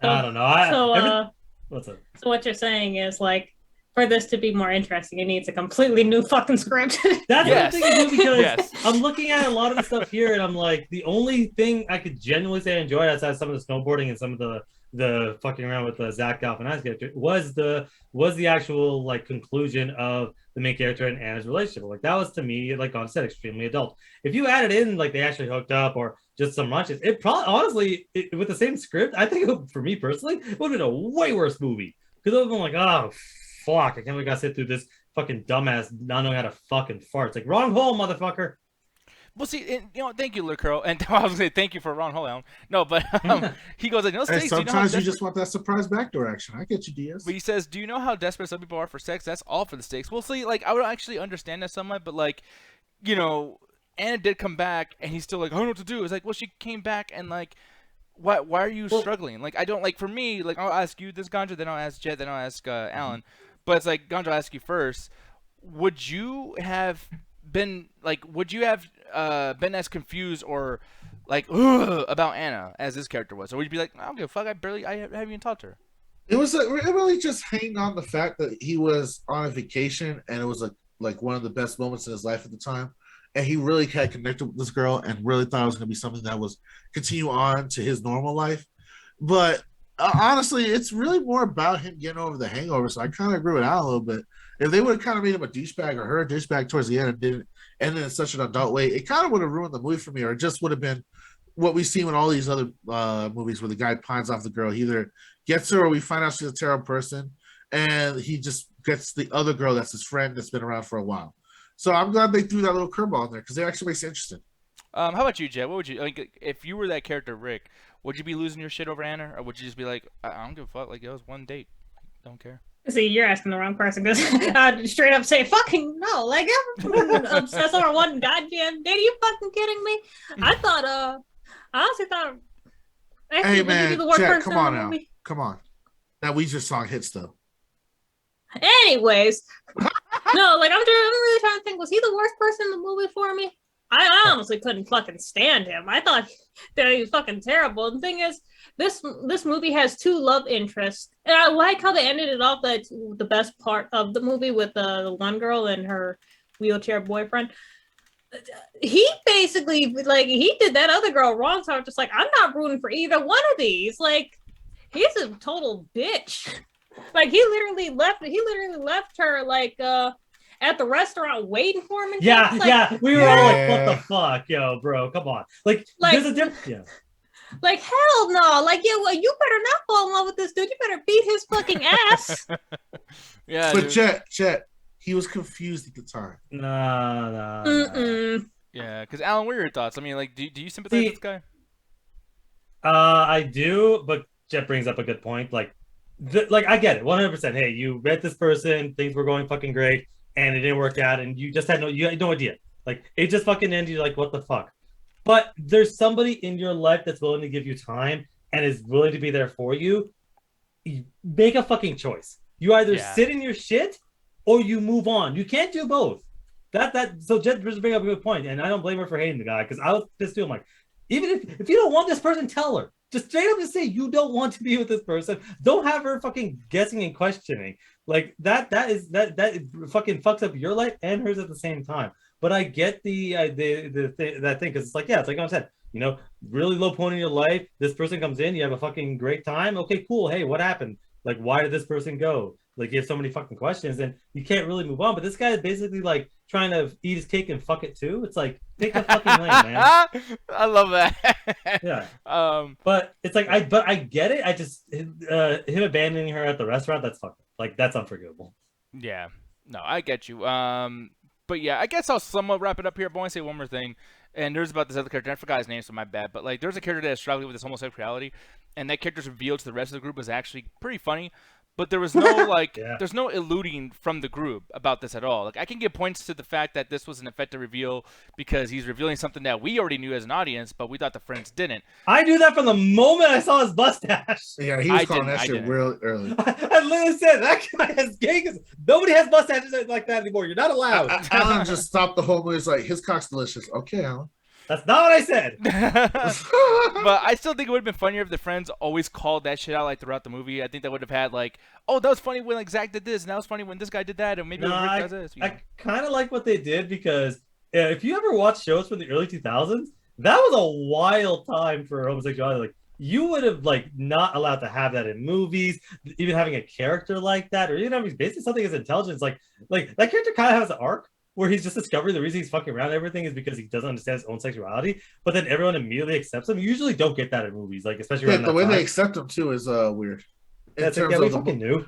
I don't know. What's up? So what you're saying is like, for this to be more interesting, it needs a completely new fucking script. That's what I'm thinking too, because Yes. I'm looking at a lot of the stuff here, and I'm like, the only thing I could genuinely say I enjoyed outside some of the snowboarding and some of the fucking around with the Zach Galifianakis character was the actual like conclusion of the main character and Anna's relationship. Like that was, to me, like I said, extremely adult. If you added in like they actually hooked up or just some lunches, it probably honestly with the same script, I think for me personally, it would have been a way worse movie, because it would have been like, oh fuck, I can't believe I gotta sit through this fucking dumbass not knowing how to fucking fart. It's like, wrong hole, motherfucker. Well, see, thank you, Lucro, and I was gonna say thank you for Ron Hole. No, but he goes like, no Hey, stakes. sometimes you just want that surprise backdoor action. I get you, Diaz. But he says, do you know how desperate some people are for sex? That's all for the stakes. Well, see, like I would actually understand that somewhat, but like, Anna did come back, and he's still like, I don't know what to do. It's like, well, she came back, and like, why are you struggling? Like, I don't like. For me, like, I'll ask you this, Ganja, then I'll ask Jet, then I'll ask Alan. But it's like, Ganja, I'll ask you first. Would you have been as confused or like about Anna as this character was, or would you be like, I don't give a fuck, I haven't even talked to her? It really just hanged on the fact that he was on a vacation, and it was like one of the best moments in his life at the time, and he really had connected with this girl and really thought it was going to be something that was continue on to his normal life. But honestly, it's really more about him getting over the hangover. So I kind of agree with Al a little bit. If they would have kind of made him a douchebag or her a douchebag towards the end and didn't end in such an adult way, it kind of would have ruined the movie for me, or it just would have been what we see in all these other movies where the guy pines off the girl. He either gets her or we find out she's a terrible person, and he just gets the other girl that's his friend that's been around for a while. So I'm glad they threw that little curveball in there, because it actually makes it interesting. How about you, Jet? What would you like if you were that character, Rick? Would you be losing your shit over Anna, or would you just be like, I don't give a fuck, like it was one date, don't care? See, you're asking the wrong person, because I'd straight up say, fucking no. Like, I'm obsessed over one goddamn date. Are you fucking kidding me? I honestly thought, actually, Hey would you be man, the worst Jack, person come on in the now. movie? Come on. That Weezer song hits though. Anyways, no, like I'm really trying to think, was he the worst person in the movie for me? I honestly couldn't fucking stand him. I thought that he was fucking terrible. And the thing is, this movie has two love interests, and I like how they ended it off. That's the best part of the movie, with the one girl and her wheelchair boyfriend. He basically, like, he did that other girl wrong, so I was just like, I'm not rooting for either one of these. Like, he's a total bitch. Like, he literally left her like at the restaurant waiting for him. And Yeah, like, yeah. We were all like, what the fuck, yo, bro? Come on. Like there's a difference. Yeah. Like, hell no. Like, yeah, well, you better not fall in love with this dude. You better beat his fucking ass. Yeah, But dude. Chet, he was confused at the time. Nah. Mm-mm. Yeah, because Alan, what are your thoughts? I mean, like, do you sympathize with See, this guy? I do, but Jet brings up a good point. Like I get it, 100%. Hey, you met this person, things were going fucking great, and it didn't work out, and you had no idea. Like it just fucking ended. You're like, what the fuck? But there's somebody in your life that's willing to give you time and is willing to be there for you. You make a fucking choice. You either Yeah. sit in your shit or you move on. You can't do both. So Jet just bring up a good point, and I don't blame her for hating the guy because I was pissed too. I'm like, even if you don't want this person, tell her. Just straight up just say you don't want to be with this person. Don't have her fucking guessing and questioning. Like that fucking fucks up your life and hers at the same time. But I get that thing because it's like, yeah, it's like I said, really low point in your life. This person comes in, you have a fucking great time. Okay, cool. Hey, what happened? Like, why did this person go? Like, you have so many fucking questions, and you can't really move on. But this guy is basically like trying to eat his cake and fuck it too. It's like, pick a fucking lane, man. I love that. Yeah. Um, But it's like I get it. I just him abandoning her at the restaurant, that's fucked up. Like that's unforgivable. yeah. No, I get you. But yeah, I guess I'll somewhat wrap it up here. But I want to say one more thing. And there's about this other character. I forgot his name, so my bad. But like, there's a character that is struggling with his homosexuality, and that character's revealed to the rest of the group was actually pretty funny. But there was no like, Yeah. there's no eluding from the group about this at all. Like, I can give points to the fact that this was an effective reveal because he's revealing something that we already knew as an audience, but we thought the friends didn't. I knew that from the moment I saw his mustache. Yeah, he was I calling didn't- that I shit didn't. real early. I literally said that guy has gangs. Nobody has mustaches like that anymore. You're not allowed. Alan just stopped the whole movie. He's like, his cock's delicious. Okay, Alan. That's not what I said. But I still think it would have been funnier if the friends always called that shit out like throughout the movie. I think that would have had like, oh, that was funny when like Zach did this, and that was funny when this guy did that, and maybe No, when Rick does this. I kind of like what they did because if you ever watch shows from the early 2000s, that was a wild time for homosexuality. Like you would have like not allowed to have that in movies, even having a character like that, or even having basically something as intelligence. Like that character kind of has an arc where he's just discovering the reason he's fucking around everything is because he doesn't understand his own sexuality, but then everyone immediately accepts him. You usually don't get that in movies, like especially Yeah, around the that way time. they accept him too is weird. In That's like, terms yeah, we of the fucking knew.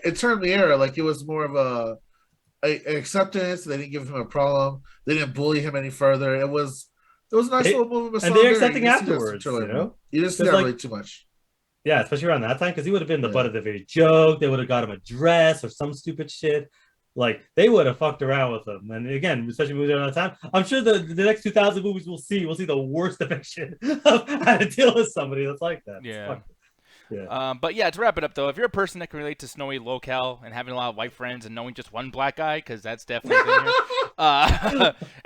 in terms of the era, like it was more of an acceptance. They didn't give him a problem. They didn't bully him any further. It was a nice They- little movement. and they're accepting afterwards, You you know? didn't see It's that like- really too much. Yeah, especially around that time, because he would have been the Yeah. butt of the very joke. They would have got him a dress or some stupid shit. Like they would have fucked around with him. And again, especially movies around that time, I'm sure the next 2000 movies we'll see the worst depiction of how to deal with somebody that's like that. It's Yeah. fucked. Yeah. But yeah, to wrap it up though, if you're a person that can relate to snowy locale and having a lot of white friends and knowing just one black guy, because that's definitely in here,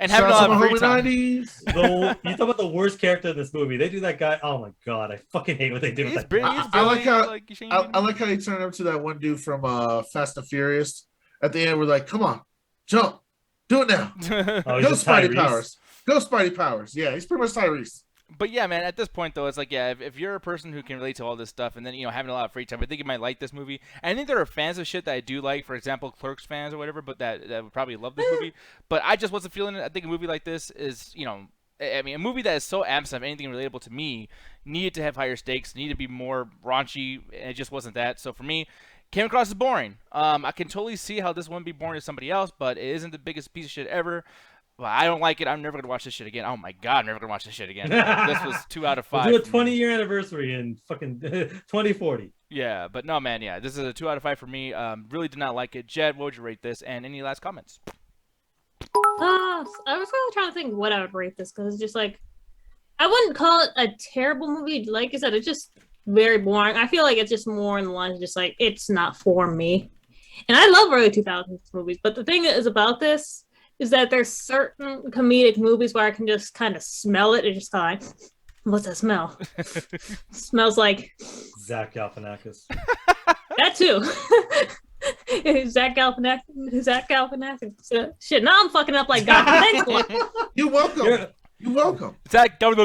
and having a Shout out lot to of my free homie time. 90s. You talk about the worst character in this movie. They do that guy. Oh my god, I fucking hate what they do with He's that. brilliant. He's I like brilliant, how- like, you shouldn't I even- like how he turned up to that one dude from Fast and Furious. At the end, we're like, come on, jump, do it now. Oh, he's Go just Spidey Tyrese. powers. Go Spidey powers. Yeah, he's pretty much Tyrese. But yeah, man, at this point though, it's like, yeah, if you're a person who can relate to all this stuff and then, having a lot of free time, I think you might like this movie. And I think there are fans of shit that I do like, for example, Clerks fans or whatever, but that would probably love this movie. But I just wasn't feeling it. I think a movie like this is, I mean, a movie that is so absent of anything relatable to me needed to have higher stakes, needed to be more raunchy, and it just wasn't that. So for me, came across as boring. I can totally see how this wouldn't be boring to somebody else, but it isn't the biggest piece of shit ever. Well, I don't like it. I'm never gonna watch this shit again. Oh my god, I'm never gonna watch this shit again. This was 2 out of 5. We'll do a for me. 20-year anniversary in fucking 2040. Yeah, but no, man. Yeah, this is a 2 out of 5 for me. Really did not like it. Jed, what would you rate this? And any last comments? I was really trying to think what I would rate this because it's just like I wouldn't call it a terrible movie. Like I said, it's just very boring. I feel like it's just more in the lines, just like it's not for me. And I love early 2000s movies, but the thing is about this is that there's certain comedic movies where I can just kind of smell it and just go like, what's that smell? Smells like Zach Galifianakis. that too. Zach Galifianakis. So, shit, now I'm fucking up like God. Thanks, Lord. You're welcome. You're- You're welcome. Zach. Zacky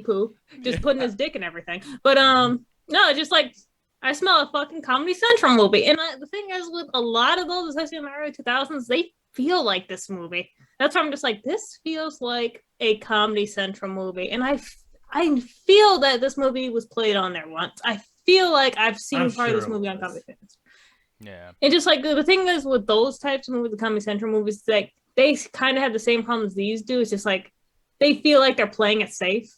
poo, just putting his dick in everything. But no, it's just like I smell a fucking Comedy Central movie. And the thing is, with a lot of those, especially in the early 2000s, they feel like this movie. That's why I'm just like, this feels like a Comedy Central movie, and I feel that this movie was played on there once. I feel like I've seen I'm part of this sure it movie on was. Comedy Central. Yeah. And just like the thing is with those types of movies, the Comedy Central movies, like they kind of have the same problems these do. It's just like they feel like they're playing it safe,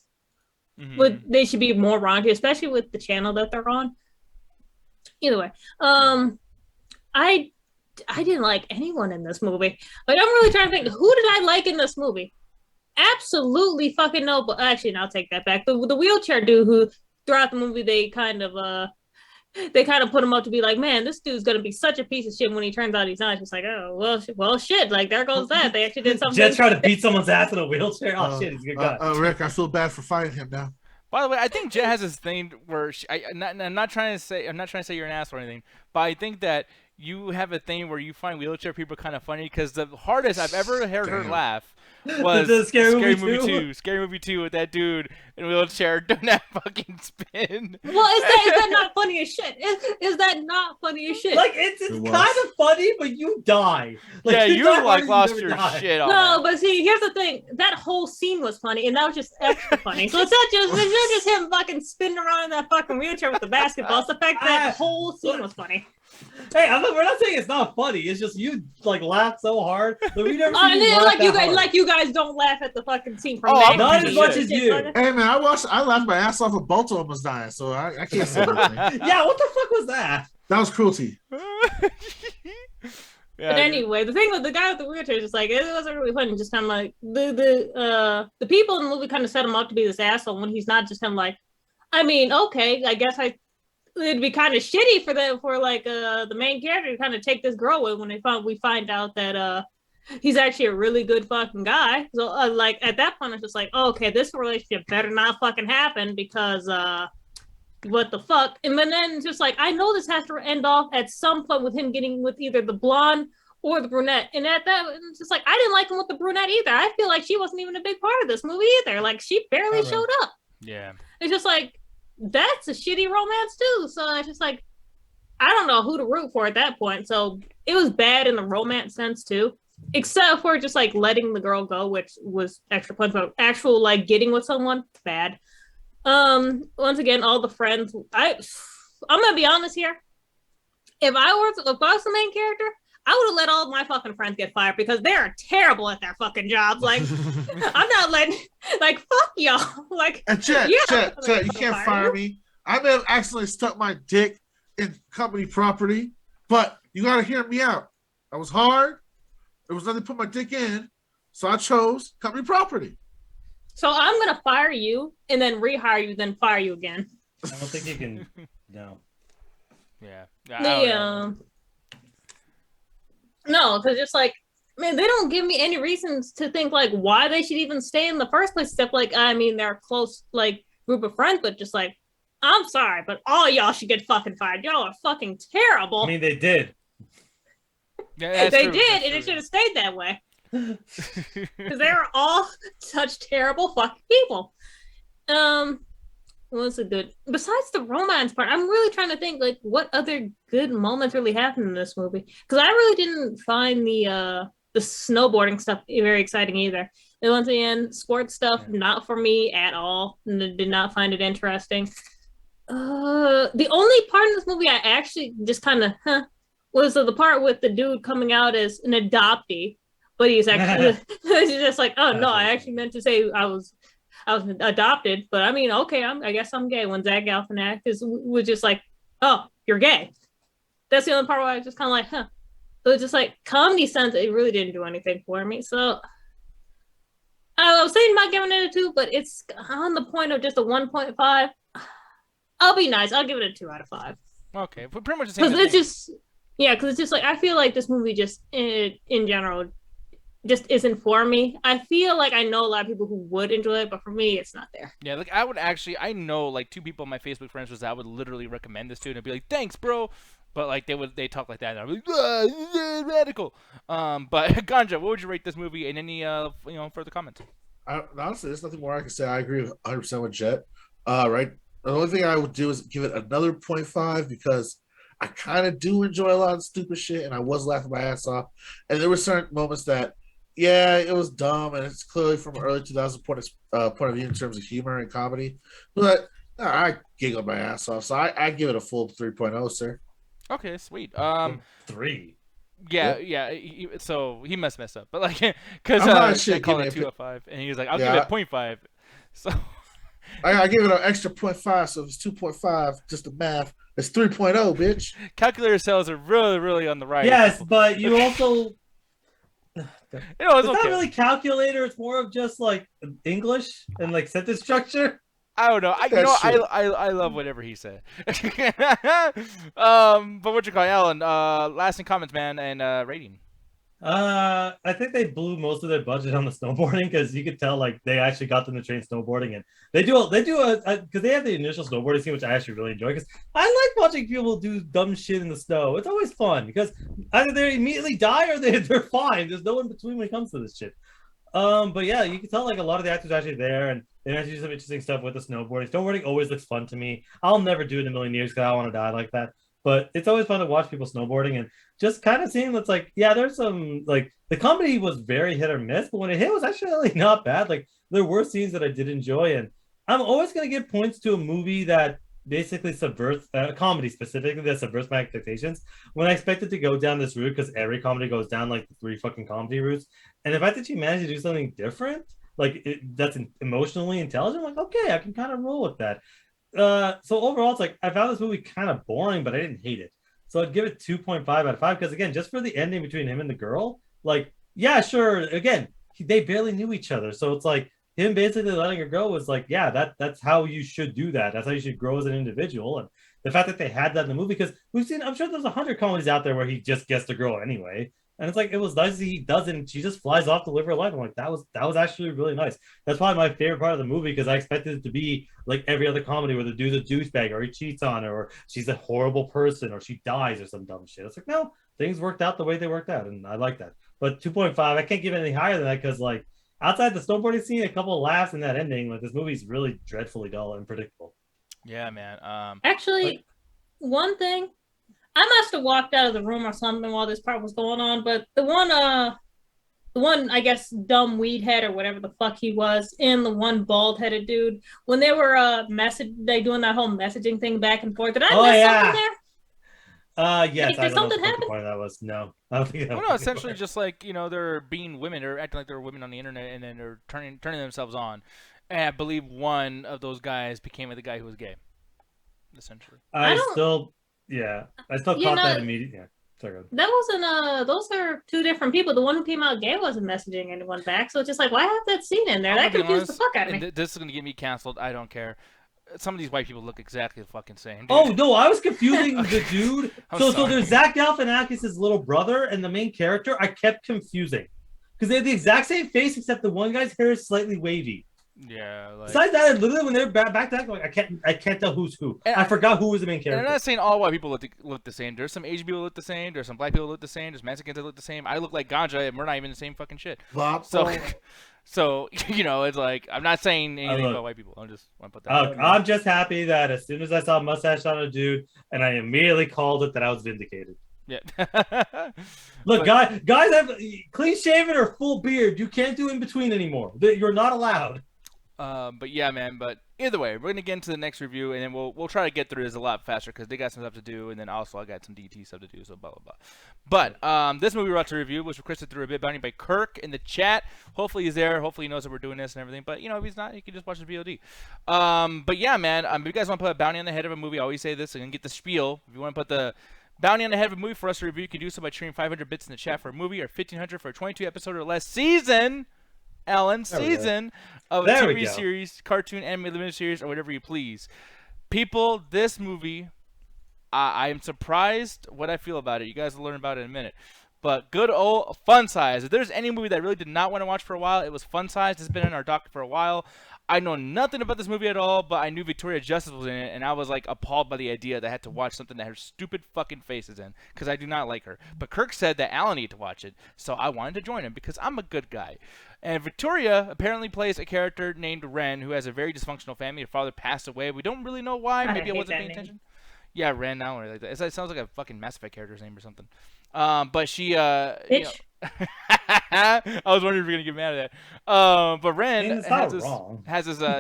Mhm. but they should be more raunchy, especially with the channel that they're on. Either way, I didn't like anyone in this movie. Like I'm really trying to think, who did I like in this movie? Absolutely fucking no. But actually, no, I'll take that back. The wheelchair dude who throughout the movie they kind of put him up to be like, man, this dude's gonna be such a piece of shit when he turns out he's not. It's just like, oh well, shit. Like there goes that. They actually did something. Jet trying to beat someone's ass in a wheelchair. Oh shit, he's a good guy. Rick, I feel bad for fighting him now. By the way, I think Jet has this thing where I'm not trying to say you're an ass or anything, but I think that you have a thing where you find wheelchair people kind of funny because the hardest I've ever heard her laugh was The Scary Movie Movie 2? 2. Scary Movie 2 with that dude in a wheelchair doing that fucking spin. Well, is that not funny as shit? Is that not funny as shit? Like it's It was. kind of funny, but you die. Like, Yeah, it's you not like funny, lost you your never die. shit on no, that. but see, here's the thing. That whole scene was funny, and that was just extra funny. So it's not just him fucking spinning around in that fucking wheelchair with the basketball. It's the fact that whole scene was funny. Hey, we're not saying it's not funny. It's just you like laugh so hard that we never. And seen you then, laugh that hard. like you guys don't laugh at the fucking scene from Oh, Meg. I'm not piece as of much shit. as you. Hey man, I laughed my ass off when Balto almost dying, so I can't say anything. Yeah, what the fuck was that? That was cruelty. Yeah, But anyway, the thing with the guy with the wheelchair is just like it wasn't really funny. Just kind of like the people in the movie kind of set him up to be this asshole when he's not. Just kind of like, I mean, okay, I guess it'd be kind of shitty for the main character to kind of take this girl away when we find out that he's actually a really good fucking guy. So like at that point, it's just like, oh, okay, this relationship better not fucking happen because what the fuck? And then it's just like, I know this has to end off at some point with him getting with either the blonde or the brunette. And at that, it's just like, I didn't like him with the brunette either. I feel like she wasn't even a big part of this movie either. Like, she barely Alright. showed up. yeah. It's just like, that's a shitty romance too. So it's just like, I don't know who to root for at that point. So it was bad in the romance sense too. Except for just like letting the girl go, which was extra punch, but actual like getting with someone, bad. Once again, all the friends. I'm gonna be honest here. If I was the main character, I would have let all of my fucking friends get fired because they're terrible at their fucking jobs. Like, I'm not letting, like, fuck y'all. Like, And Chet, yeah, you can't fire me. I may have accidentally stuck my dick in company property, but you gotta hear me out. I was hard. There was nothing to put my dick in, so I chose company property. So I'm gonna fire you and then rehire you, then fire you again. I don't think you can. No. Yeah. I don't know. No, because just like, man, they don't give me any reasons to think like why they should even stay in the first place. Except like, I mean, they're a close like group of friends, but just like, I'm sorry, but all y'all should get fucking fired. Y'all are fucking terrible. I mean, they did. Yeah, that's they true, did, that's and it true. should have stayed that way because they were all such terrible fucking people. What's a good besides the romance part? I'm really trying to think like what other good moments really happened in this movie because I really didn't find the snowboarding stuff very exciting either. And once again, sports stuff not for me at all. Did not find it interesting. The only part in this movie I actually just kind of was the part with the dude coming out as an adoptee, but he's actually he's just like, oh no, I actually meant to say I was adopted, but I mean, okay, I guess I'm gay. When Zach Galifianakis was just like, oh, you're gay. That's the only part where I was just kind of like, huh. It was just like comedy sense. It really didn't do anything for me. So I was thinking about giving it a 2, but it's on the point of just a 1.5. I'll be nice. I'll give it a 2 out of 5. Okay, but pretty much the same. Because it's just, because it's just like, I feel like this movie just, in general, just isn't for me. I feel like I know a lot of people who would enjoy it, but for me, it's not there. Yeah, like I know like 2 people on my Facebook friends was I would literally recommend this to, and I'd be like, thanks, bro. But like they talk like that, and I'm like, radical. But Ganja, what would you rate this movie? And any further comments? Honestly, there's nothing more I can say. I agree 100% with Jet. Right. The only thing I would do is give it another 0.5 because I kind of do enjoy a lot of stupid shit, and I was laughing my ass off. And there were certain moments that Yeah, it was dumb, and it's clearly from an early 2000 point of view in terms of humor and comedy. But I giggled my ass off, so I give it a full 3.0, sir. Okay, sweet. 3. Yeah, Yep. yeah. So he messed up, but like, because I'm not I shit called giving it it. 205, and he was like, "I'll give Yeah, it 0.5." So I give it an extra 0.5, so it's 2.5. Just the math. It's 3.0, bitch. calculator sales are really, really on the rise. Yes, but you also You know, it's it's not okay. really calculator. It's more of just like English and like sentence structure. I don't know. I you That know shit. I love whatever he said. But what you call it, Alan? Lasting comments, man, and rating. I think they blew most of their budget on the snowboarding because you could tell like they actually got them to train snowboarding, and they do a because they have the initial snowboarding scene, which I actually really enjoy because I like watching people do dumb shit in the snow. It's always fun because either they immediately die or they're fine. There's no in between when it comes to this shit. But yeah, you can tell like a lot of the actors are actually there, and they actually do some interesting stuff with the snowboarding. Snowboarding always looks fun to me. I'll never do it in a million years because I don't want to die like that. But it's always fun to watch people snowboarding and just kind of seeing that's like, yeah, there's some like the comedy was very hit or miss, but when it hit, it was actually really not bad. Like there were scenes that I did enjoy, and I'm always gonna give points to a movie that basically subverts comedy specifically that subverts my expectations. When I expected to go down this route, because every comedy goes down like the 3 fucking comedy routes, and the fact that you managed to do something different, like that's emotionally intelligent, like okay, I can kind of roll with that. So overall, it's like I found this movie kind of boring, but I didn't hate it. So I'd give it 2.5 out of 5 because again, just for the ending between him and the girl, like yeah, sure. Again, they barely knew each other, so it's like him basically letting her go was like, yeah, that's how you should do that. That's how you should grow as an individual. And the fact that they had that in the movie, because we've seen, I'm sure there's 100 comedies out there where he just gets the girl anyway. And it's like it was nice that he doesn't. She just flies off to live her life. I'm like, that was actually really nice. That's probably my favorite part of the movie because I expected it to be like every other comedy where the dude's a douchebag or he cheats on her or she's a horrible person or she dies or some dumb shit. It's like no, things worked out the way they worked out, and I like that. But 2.5, I can't give it any higher than that because like outside the snowboarding scene, a couple of laughs in that ending, like this movie's really dreadfully dull and predictable. Yeah, man. Actually, Like, one thing, I must have walked out of the room or something while this part was going on, but the one I guess dumb weed head or whatever the fuck he was, and the one bald headed dude, when they were they doing that whole messaging thing back and forth. Did I oh miss yeah, something there? yes, Did I don't know something what the happen? point of that was. No, I don't think that Well, was no, the essentially point. just like they're being women, they're acting like they're women on the internet, and then they're turning themselves on. And I believe one of those guys became the guy who was gay, essentially. I I don't. still, yeah, I still You caught know, that immediately. Yeah, sorry. Go ahead. that wasn't. Those are two different people. The one who came out gay wasn't messaging anyone back, so it's just like, why have that scene in there? I'm That gonna be confused the honest, fuck out of and me. this is gonna get me canceled. I don't care. Some of these white people look exactly the fucking same. Dude. Oh no, I was confusing the dude. I'm So sorry. there's Zach Galifianakis' little brother and the main character. I kept confusing because they have the exact same face except the one guy's hair is slightly wavy. Yeah, like. Besides that, literally when they're back to back, like I can't tell who's who. And I forgot who was the main And I'm character. not saying all white people look the same. There's some Asian people that look the same. There's some black people that look the same. There's Mexicans that look the same. I look like ganja, and we're not even the same fucking shit. So, Vato. so it's like I'm not saying anything look. about white people. I just want to put that. out I'm just happy that as soon as I saw a mustache on a dude, and I immediately called it that I was vindicated. Yeah. Look, But- guys have clean shaven or full beard. You can't do in between anymore. You're not allowed. But yeah, man. But either way, we're gonna get into the next review, and then we'll try to get through this a lot faster because they got some stuff to do, and then also I got some DT stuff to do. So blah blah blah. But this movie we're about to review was requested through a bit bounty by Kirk in the chat. Hopefully he's there. Hopefully he knows that we're doing this and everything. But if he's not, you can just watch the VOD. But yeah, man. If you guys want to put a bounty on the head of a movie, I always say this. I'm gonna get the spiel. If you want to put the bounty on the head of a movie for us to review, you can do so by trading 500 bits in the chat for a movie or 1,500 for a 22 episode or less season. Alan, There we go. season of a There we TV go. series, cartoon, animated limited series, or whatever you please. People, this movie, I am surprised what I feel about it. You guys will learn about it in a minute. But good old Fun Size. If there's any movie that I really did not want to watch for a while, it was Fun Size. It's been in our docket for a while. I know nothing about this movie at all, but I knew Victoria Justice was in it, and I was like appalled by the idea that I had to watch something that her stupid fucking face is in, because I do not like her. But Kirk said that Alan needed to watch it, so I wanted to join him because I'm a good guy. And Victoria apparently plays a character named Ren who has a very dysfunctional family. Her father passed away. We don't really know why. God, I Maybe I hate wasn't that paying name. attention. Yeah, Ren. I don't really like that. It sounds like a fucking Mass Effect character's name or something. But she, Bitch. I was wondering if you're gonna get mad at that. But Ren It's not has this, wrong.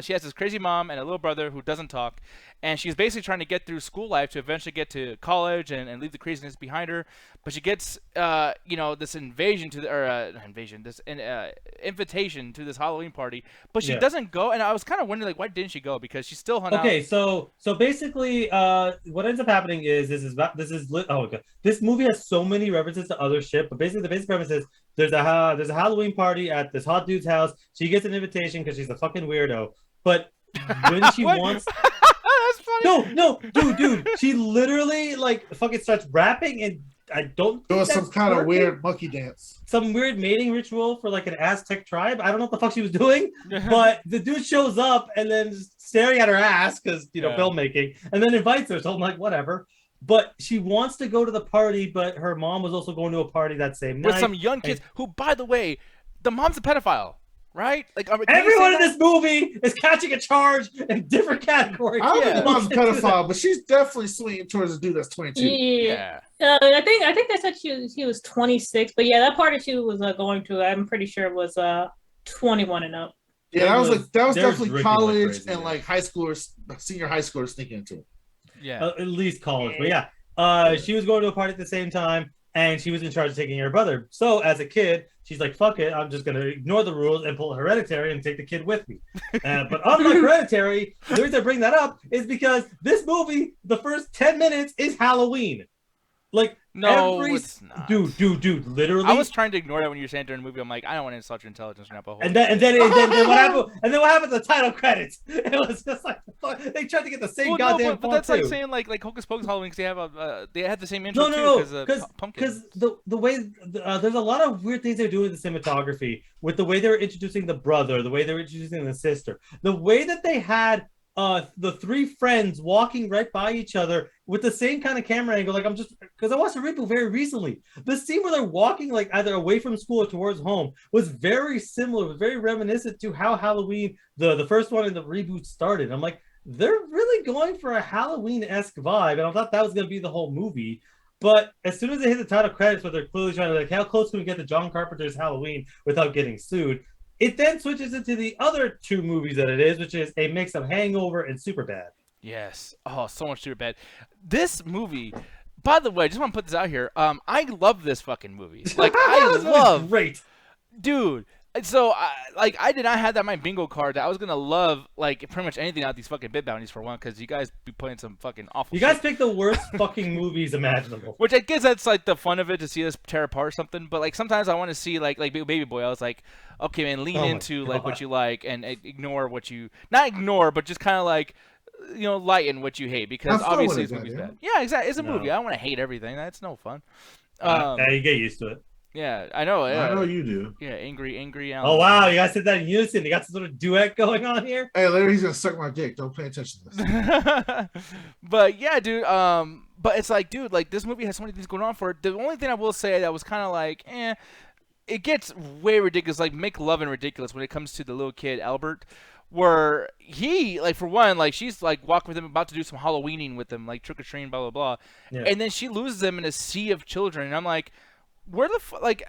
she has this crazy mom and a little brother who doesn't talk, and she's basically trying to get through school life to eventually get to college and leave the craziness behind her. But she gets this invasion to the invitation to this Halloween party, but she Yeah. doesn't go. And I was kind of wondering like why didn't she go, because she still hung out. Okay, so basically, what ends up happening is this movie has so many references to other shit, but basically the basic premise is there's a Halloween party at this hot dude's house. She gets an invitation because she's a fucking weirdo, but when she What? wants, That's funny. no, dude, she literally like fucking starts rapping, and I don't There think was some that's kind of working. weird monkey dance. Some weird mating ritual for like an Aztec tribe. I don't know what the fuck she was doing, but the dude shows up and then just staring at her ass because Yeah. filmmaking, and then invites her. So I'm like, whatever. But she wants to go to the party, but her mom was also going to a party that same with night. some young kids who, by the way, the mom's a pedophile, right? Like can we say Everyone in that? this movie is catching a charge in different categories. I don't Yeah. think the mom's a pedophile, but she's definitely swinging towards a dude that's 22. Yeah. Yeah. I think they said she was 26, but yeah, that party she was going to, I'm pretty sure was 21 and up. Yeah, that was They're definitely drinking like college crazy, and yeah. like high schoolers, senior high schoolers sneaking into it. Yeah. At least college. But yeah, she was going to a party at the same time, and she was in charge of taking her brother. So as a kid, she's like, "Fuck it, I'm just gonna ignore the rules and pull Hereditary and take the kid with me." But unlike Hereditary, the reason I bring that up is because this movie, the first 10 minutes is Halloween. Like No, every it's not. dude, literally. I was trying to ignore that when you were saying during the movie. I'm like, I don't want to insult your intelligence right now, but And then what happened? And then what happened? The title credits. It was just like fuck, they tried to get the same well, goddamn but font that's like too. saying like Hocus Pocus Halloween, because they had the same intro No, too, pumpkin. because the way there's a lot of weird things they're doing with the cinematography, with the way they're introducing the brother, the way they're introducing the sister, the way that they had the three friends walking right by each other with the same kind of camera angle. Like I'm just because I watched a reboot very recently. The scene where they're walking like either away from school or towards home was very similar, was very reminiscent to how Halloween, the first one in the reboot started. I'm like, they're really going for a Halloween-esque vibe, and I thought that was gonna be the whole movie. But as soon as they hit the title credits, where they're clearly trying to like, how close can we get to John Carpenter's Halloween without getting sued? It then switches into the other two movies that it is, which is a mix of Hangover and Superbad. Yes. Oh, so much super bad. This movie, by the way, I just want to put this out here. I love this fucking movie. Like I This movie's love, great. dude. So I did not have that on my bingo card that I was gonna love like pretty much anything out of these fucking bit bounties for one, because you guys be playing some fucking awful. You guys shit. picked the worst fucking movies imaginable. Which I guess that's like the fun of it, to see us tear apart or something. But like sometimes I want to see like Baby Boy. I was like, okay, man, lean Oh my into like what God. you like and ignore what you not ignor, but just kind of like lighten what you hate, because Have fun obviously with this it, movie's goddamn. bad. Yeah, exactly. It's a No. movie. I don't want to hate everything. That's no fun. Yeah, you get used to it. Yeah, I know. Yeah, I know you do. Yeah, angry. Oh wow, you guys did that in unison. You got some sort of duet going on here. Hey, later he's gonna suck my dick. Don't pay attention to this. But yeah, dude. But it's like, dude, like this movie has so many things going on for it. The only thing I will say that was kind of like, it gets way ridiculous. Like make love and ridiculous when it comes to the little kid Albert, where he like for one, like she's like walking with him, about to do some Halloweening with him, like trick or treating, blah blah blah, Yeah. and then she loses him in a sea of children, and I'm like, where the like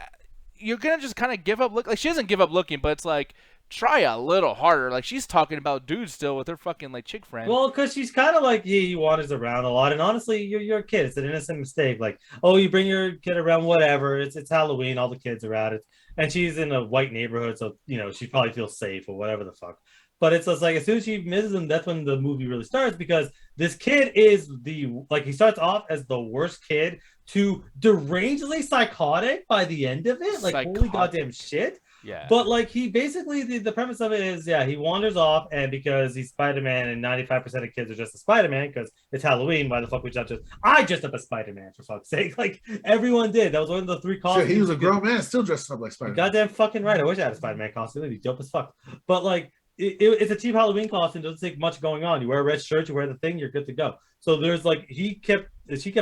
you're gonna just kind of give up look like she doesn't give up looking, but it's like try a little harder. Like she's talking about dudes still with her fucking like chick friend. Well, because she's kind of like he wanders around a lot, and honestly, you're a kid. It's an innocent mistake. Like, oh, you bring your kid around, whatever. It's Halloween, all the kids are out. And she's in a white neighborhood, so she probably feels safe or whatever the fuck. But it's just like as soon as she misses him, that's when the movie really starts, because this kid is he starts off as the worst kid to derangedly psychotic by the end of it. Like holy Psychotic. goddamn shit. yeah. But like he basically the premise of it is he wanders off, and because he's Spider-Man and 95% of kids are just a Spider-Man because it's Halloween, why the fuck would you not I dressed up as Spider-Man for fuck's sake. Like everyone did. That was one of the three costumes. Shit, he was a you could- grown man, still dressed up like You're Spider-Man. goddamn fucking right. I wish I had a Spider-Man costume. It'd be dope as fuck. But like it's a cheap Halloween costume. Doesn't take much going on. You wear a red shirt, you wear the thing, you're good to go. So there's like she kept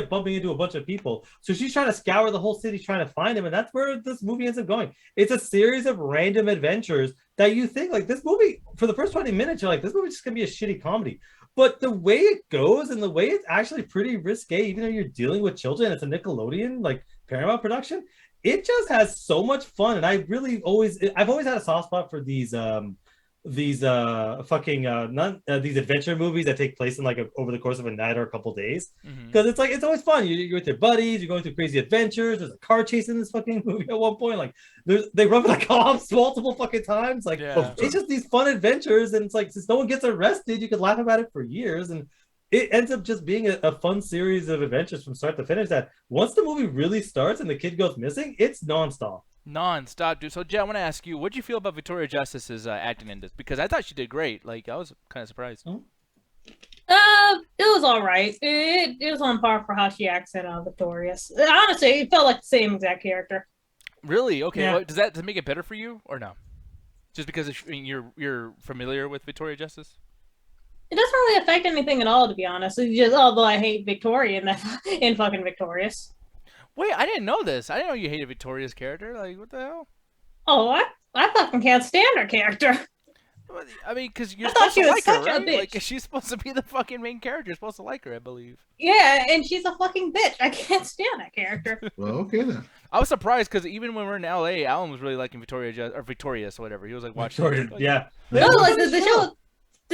bumping into a bunch of people. So she's trying to scour the whole city trying to find him, and that's where this movie ends up going. It's a series of random adventures that you think like this movie for the first 20 minutes, you're like, this movie's just gonna be a shitty comedy. But the way it goes and the way it's actually pretty risque, even though you're dealing with children, it's a Nickelodeon like Paramount production. it just has so much fun, and I've always had a soft spot for these adventure movies that take place in like over the course of a night or a couple days, because it's like it's always fun. You're with your buddies, you're going through crazy adventures. There's a car chase in this fucking movie at one point. Like they run for the cops multiple fucking times. Like it's just these fun adventures, and it's like since no one gets arrested, you could laugh about it for years, and it ends up just being a fun series of adventures from start to finish. That once the movie really starts and the kid goes missing, it's nonstop. Non-stop, dude. So, Jay, I want to ask you, what do you feel about Victoria Justice's acting in this? Because I thought she did great. Like, I was kind of surprised. It was all right. It was on par for how she acts in Victorious. Honestly, it felt like the same exact character. Really? Okay. Yeah. Well, does that make it better for you or no? Just because you're familiar with Victoria Justice? It doesn't really affect anything at all, to be honest. It's just, although I hate Victoria in fucking Victorious. Wait, I didn't know this. I didn't know you hated Victoria's character. Like, what the hell? Oh, I fucking can't stand her character. I mean, because you're I thought supposed to she was like her, such a right? bitch. Like, she's supposed to be the fucking main character. You're supposed to like her, I believe. Yeah, and she's a fucking bitch. I can't stand that character. Well, okay then. I was surprised because even when we were in LA, Alan was really liking Victorious or whatever. He was like watching. Yeah. No, like the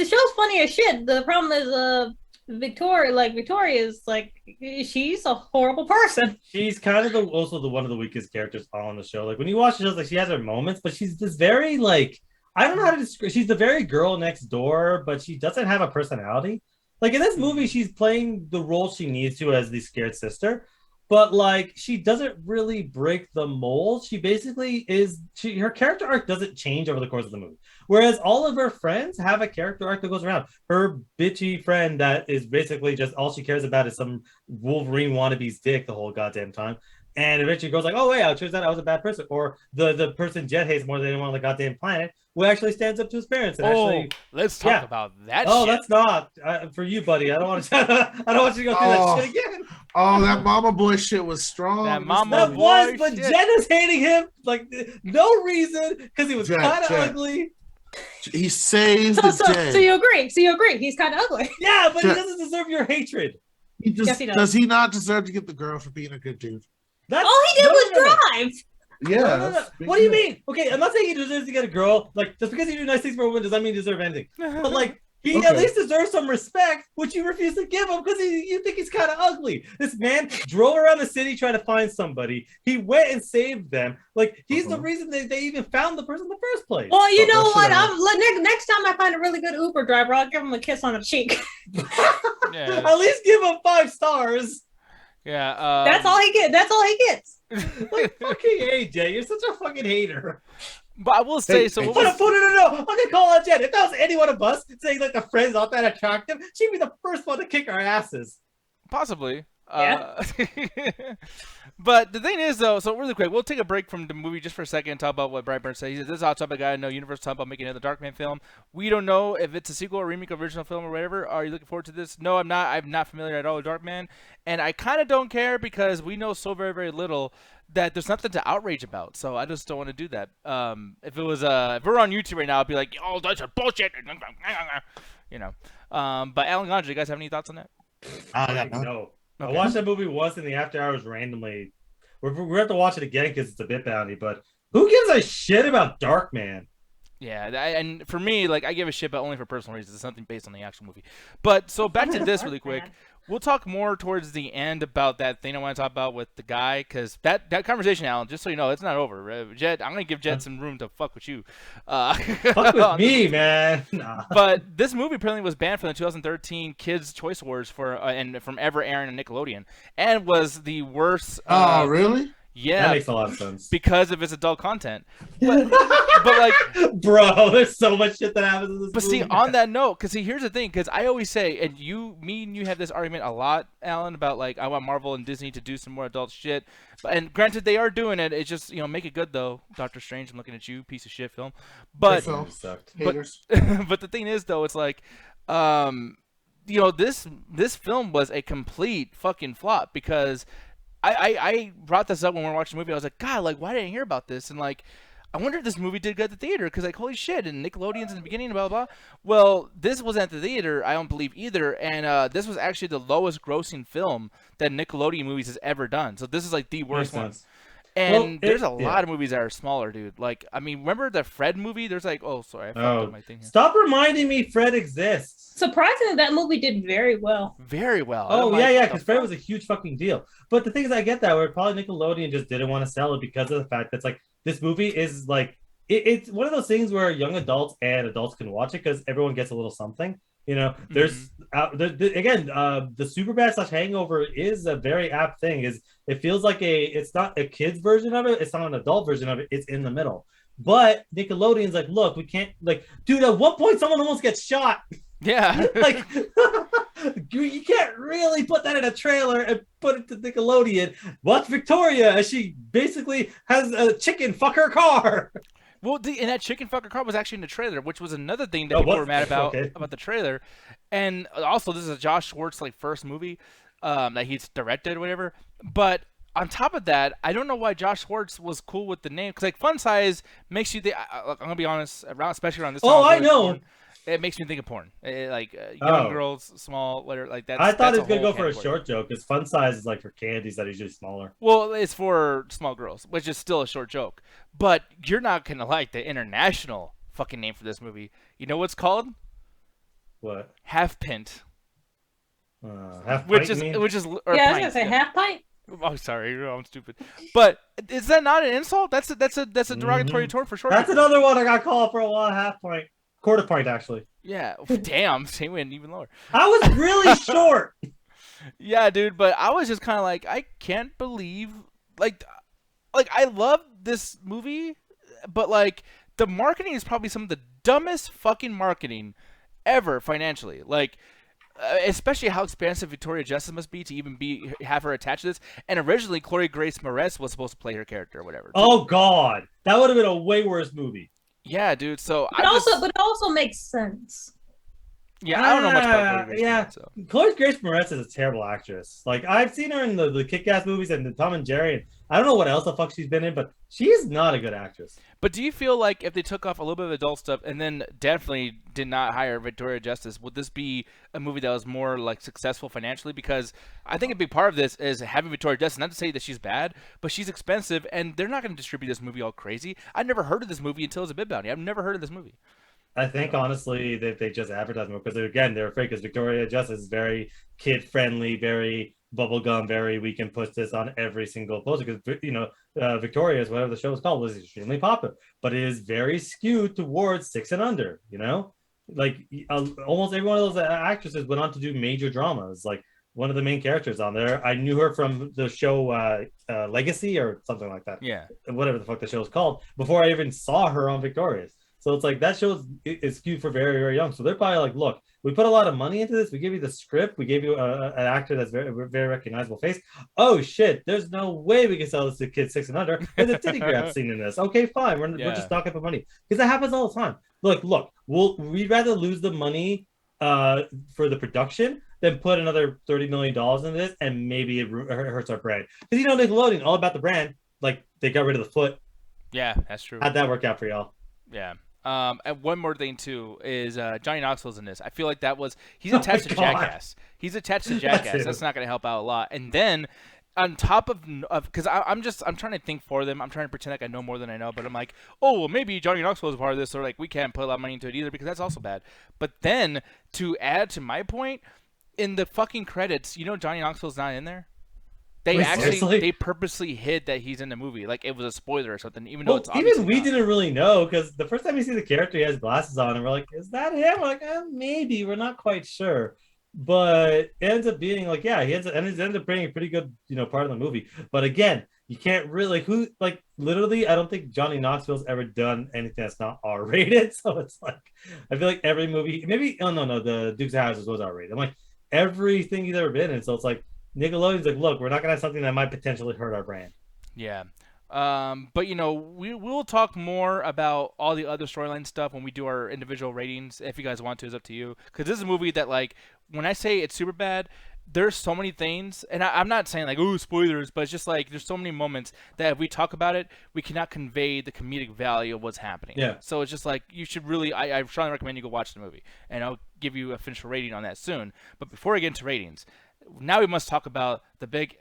show's funny as shit. The problem is, Victoria is like, she's a horrible person. She's kind of also the one of the weakest characters on the show. Like when you watch the show, like she has her moments, but she's this very like I don't know how to describe. She's the very girl next door, but she doesn't have a personality. Like in this movie, she's playing the role she needs to as the scared sister, but like she doesn't really break the mold. She basically her character arc doesn't change over the course of the movie. Whereas all of her friends have a character arc that goes around. Her bitchy friend that is basically just all she cares about is some Wolverine wannabe's dick the whole goddamn time. And eventually goes like, oh, wait, it turns out I was a bad person. Or the person Jet hates more than anyone on the goddamn planet, who actually stands up to his parents. And let's talk about that shit. That's not. For you, buddy. I don't want to I don't want you to go through that shit again. Oh, that mama boy shit was strong. But Jen is hating him, like, no reason, because he was kind of ugly. He saves the day. So you agree. He's kind of ugly. Yeah, but he doesn't deserve your hatred. Yes, he does. Does he not deserve to get the girl for being a good dude? All he did was drive. Yeah. No. What do you mean? Okay, I'm not saying he deserves to get a girl. Like, just because you do nice things for a woman does not mean he deserves anything. But like, he at least deserves some respect, which you refuse to give him because you think he's kind of ugly. This man drove around the city trying to find somebody. He went and saved them. Like, he's the reason they even found the person in the first place. Well, you know what? Next time I find a really good Uber driver, I'll give him a kiss on the cheek. At least give him 5 stars. Yeah. That's all he gets. Like, fucking AJ, you're such a fucking hater. But I will say, no. I'm gonna call out Jen. If that was anyone of us saying like the friend's not that attractive, she'd be the first one to kick our asses. Possibly. Yeah. But the thing is, though, so really quick, we'll take a break from the movie just for a second and talk about what Brightburn said. He said, this is Hot Topic Guy. I know Universal talking about making another Darkman film. We don't know if it's a sequel or remake, original film or whatever. Are you looking forward to this? No, I'm not. I'm not familiar at all with Darkman. And I kind of don't care because we know so very, very little that there's nothing to outrage about. So I just don't want to do that. If we're on YouTube right now, I'd be like, oh, that's a bullshit. You know. But Alan Gondry, you guys have any thoughts on that? No. Okay. I watched that movie once in the after hours randomly. We're going to have to watch it again because it's a bit bounty, but who gives a shit about Darkman? Yeah, and for me, like, I give a shit, but only for personal reasons. It's nothing based on the actual movie. But, so back to this really quick. We'll talk more towards the end about that thing I want to talk about with the guy, because that conversation, Alan, just so you know, it's not over. Jed, I'm going to give Jed some room to fuck with you. Fuck with me, man. Nah. But this movie apparently was banned from the 2013 Kids' Choice Awards and from ever airing on Nickelodeon, and was the worst. Oh, really? Yeah, that makes a lot of sense because of its adult content. But like, bro, there's so much shit that happens in this movie. But see, on that note, because here's the thing, because I always say, and me and you have this argument a lot, Alan, about like I want Marvel and Disney to do some more adult shit. And granted, they are doing it. It's just make it good though. Doctor Strange, I'm looking at you, piece of shit film. But but the thing is though, it's like, this film was a complete fucking flop because. I brought this up when we were watching the movie. I was like, God, like, why didn't I hear about this? And, like, I wonder if this movie did good at the theater because, like, holy shit, and Nickelodeon's in the beginning, blah, blah, blah. Well, this wasn't at the theater, I don't believe either, and this was actually the lowest grossing film that Nickelodeon movies has ever done. So this is, like, the worst one. And there's a yeah. lot of movies that are smaller, dude. Like, I mean, remember the Fred movie? There's like, oh, sorry, I fucked Oh, up my thing here. stop reminding me Fred exists. Surprisingly, that movie did very well. Very well. Oh, I'm yeah, like, yeah, what because the Fred fuck? was a huge fucking deal. But the thing is, I get that, where probably Nickelodeon just didn't want to sell it because of the fact that it's like, this movie is like, it's one of those things where young adults and adults can watch it because everyone gets a little something. You know, there's again, the Superbad / Hangover is a very apt thing. Is it feels like it's not a kid's version of it, it's not an adult version of it, it's in the middle. But Nickelodeon's like, look, we can't, like, dude, at one point someone almost gets shot. Yeah. Like, you can't really put that in a trailer and put it to Nickelodeon. Watch Victoria as she basically has a chicken fuck her car. Well, and that chicken fucker car was actually in the trailer, which was another thing that Oh, people what? were mad about Okay. about the trailer. And also, this is a Josh Schwartz like first movie that he's directed, or whatever. But on top of that, I don't know why Josh Schwartz was cool with the name, because like Fun Size makes you think. I'm gonna be honest, especially around this time. Oh, I really know. porn, it makes me think of porn, young Oh. girls, small, whatever. Like that. I thought that's it was gonna whole go for a category. short joke because Fun Size is like for candies that are usually smaller. Well, it's for small girls, which is still a short joke. But you're not gonna like the international fucking name for this movie. You know what's called? What? Half Pint, Half which pint, is you mean? or Yeah, I was pint, gonna say yeah. half pint. Oh, sorry, I'm stupid. But is that not an insult? That's a derogatory term for short. That's people. another one I got called for a while. Half pint, quarter pint, actually. Yeah. Damn, same went even lower. I was really short. Yeah, dude. But I was just kind of like, I can't believe, like I love this movie, but like the marketing is probably some of the dumbest fucking marketing ever financially. Like, especially how expensive Victoria Justice must be to even have her attached to this. And originally, Chloe Grace Moretz was supposed to play her character or whatever. Oh God, that would have been a way worse movie. Yeah, dude. So But it also makes sense. yeah, I don't know much about Chloe Grace yeah. Moretz, so. Chloe Grace Moretz is a terrible actress. Like, I've seen her in the Kick-Ass movies and the Tom and Jerry, and I don't know what else the fuck she's been in, but she's not a good actress. But do you feel like if they took off a little bit of adult stuff and then definitely did not hire Victoria Justice, would this be a movie that was more like successful financially? Because I think a big part of this is having Victoria Justice. Not to say that she's bad, but she's expensive, and they're not going to distribute this movie all crazy. I never heard of this movie until it was a Bid Bounty. I've never heard of this movie. I think honestly that they just advertise more because again they're afraid because Victoria Justice is very kid friendly, very bubblegum, very we can put this on every single poster because Victoria's whatever the show is called was extremely popular, but it is very skewed towards 6 and under. You know, like almost every one of those actresses went on to do major dramas. Like one of the main characters on there, I knew her from the show Legacy or something like that. Yeah. Whatever the fuck the show is called before I even saw her on Victoria's. So it's like that show is skewed for very, very young. So they're probably like, look, we put a lot of money into this. We give you the script. We gave you an actor that's very, very recognizable face. Oh shit, there's no way we can sell this to kids 6 and under. There's a titty grab scene in this. Okay, fine. We're just not gonna put money because that happens all the time. Look. We'd rather lose the money for the production than put another $30 million into this, and maybe it hurts our brand. Because Nickelodeon, all about the brand. Like they got rid of the foot. Yeah, that's true. How'd that work out for y'all? Yeah. And one more thing too is Johnny Knoxville's in this. I feel like he's attached to Jackass. He's attached to Jackass. That's not going to help out a lot. And then on top of because I'm trying to think for them. I'm trying to pretend like I know more than I know. But I'm like, oh well, maybe Johnny Knoxville is a part of this, or like we can't put a lot of money into it either because that's also bad. But then to add to my point, in the fucking credits, Johnny Knoxville's not in there. They Seriously? purposely hid that he's in the movie, like it was a spoiler or something. Even though Well, it's obviously even we not. didn't really know because the first time you see the character, he has glasses on, and we're like, "Is that him?" We're like, maybe. We're not quite sure, but it ends up being like, yeah, he ends up being a pretty good, part of the movie. But again, you can't really literally. I don't think Johnny Knoxville's ever done anything that's not R-rated. So it's like, I feel like every movie, maybe no, the Dukes of Hazzard was R-rated. I'm like everything he's ever been in. So it's like. Nickelodeon's like, look, we're not gonna have something that might potentially hurt our brand. Yeah. But we'll talk more about all the other storyline stuff when we do our individual ratings. If you guys want to, it's up to you. Because this is a movie that, like, when I say it's super bad, there's so many things, and I'm not saying like, oh, spoilers, but it's just like there's so many moments that if we talk about it, we cannot convey the comedic value of what's happening. Yeah. So it's just like you should really, I strongly recommend you go watch the movie, and I'll give you a official rating on that soon. But before I get into ratings. Now we must talk about the big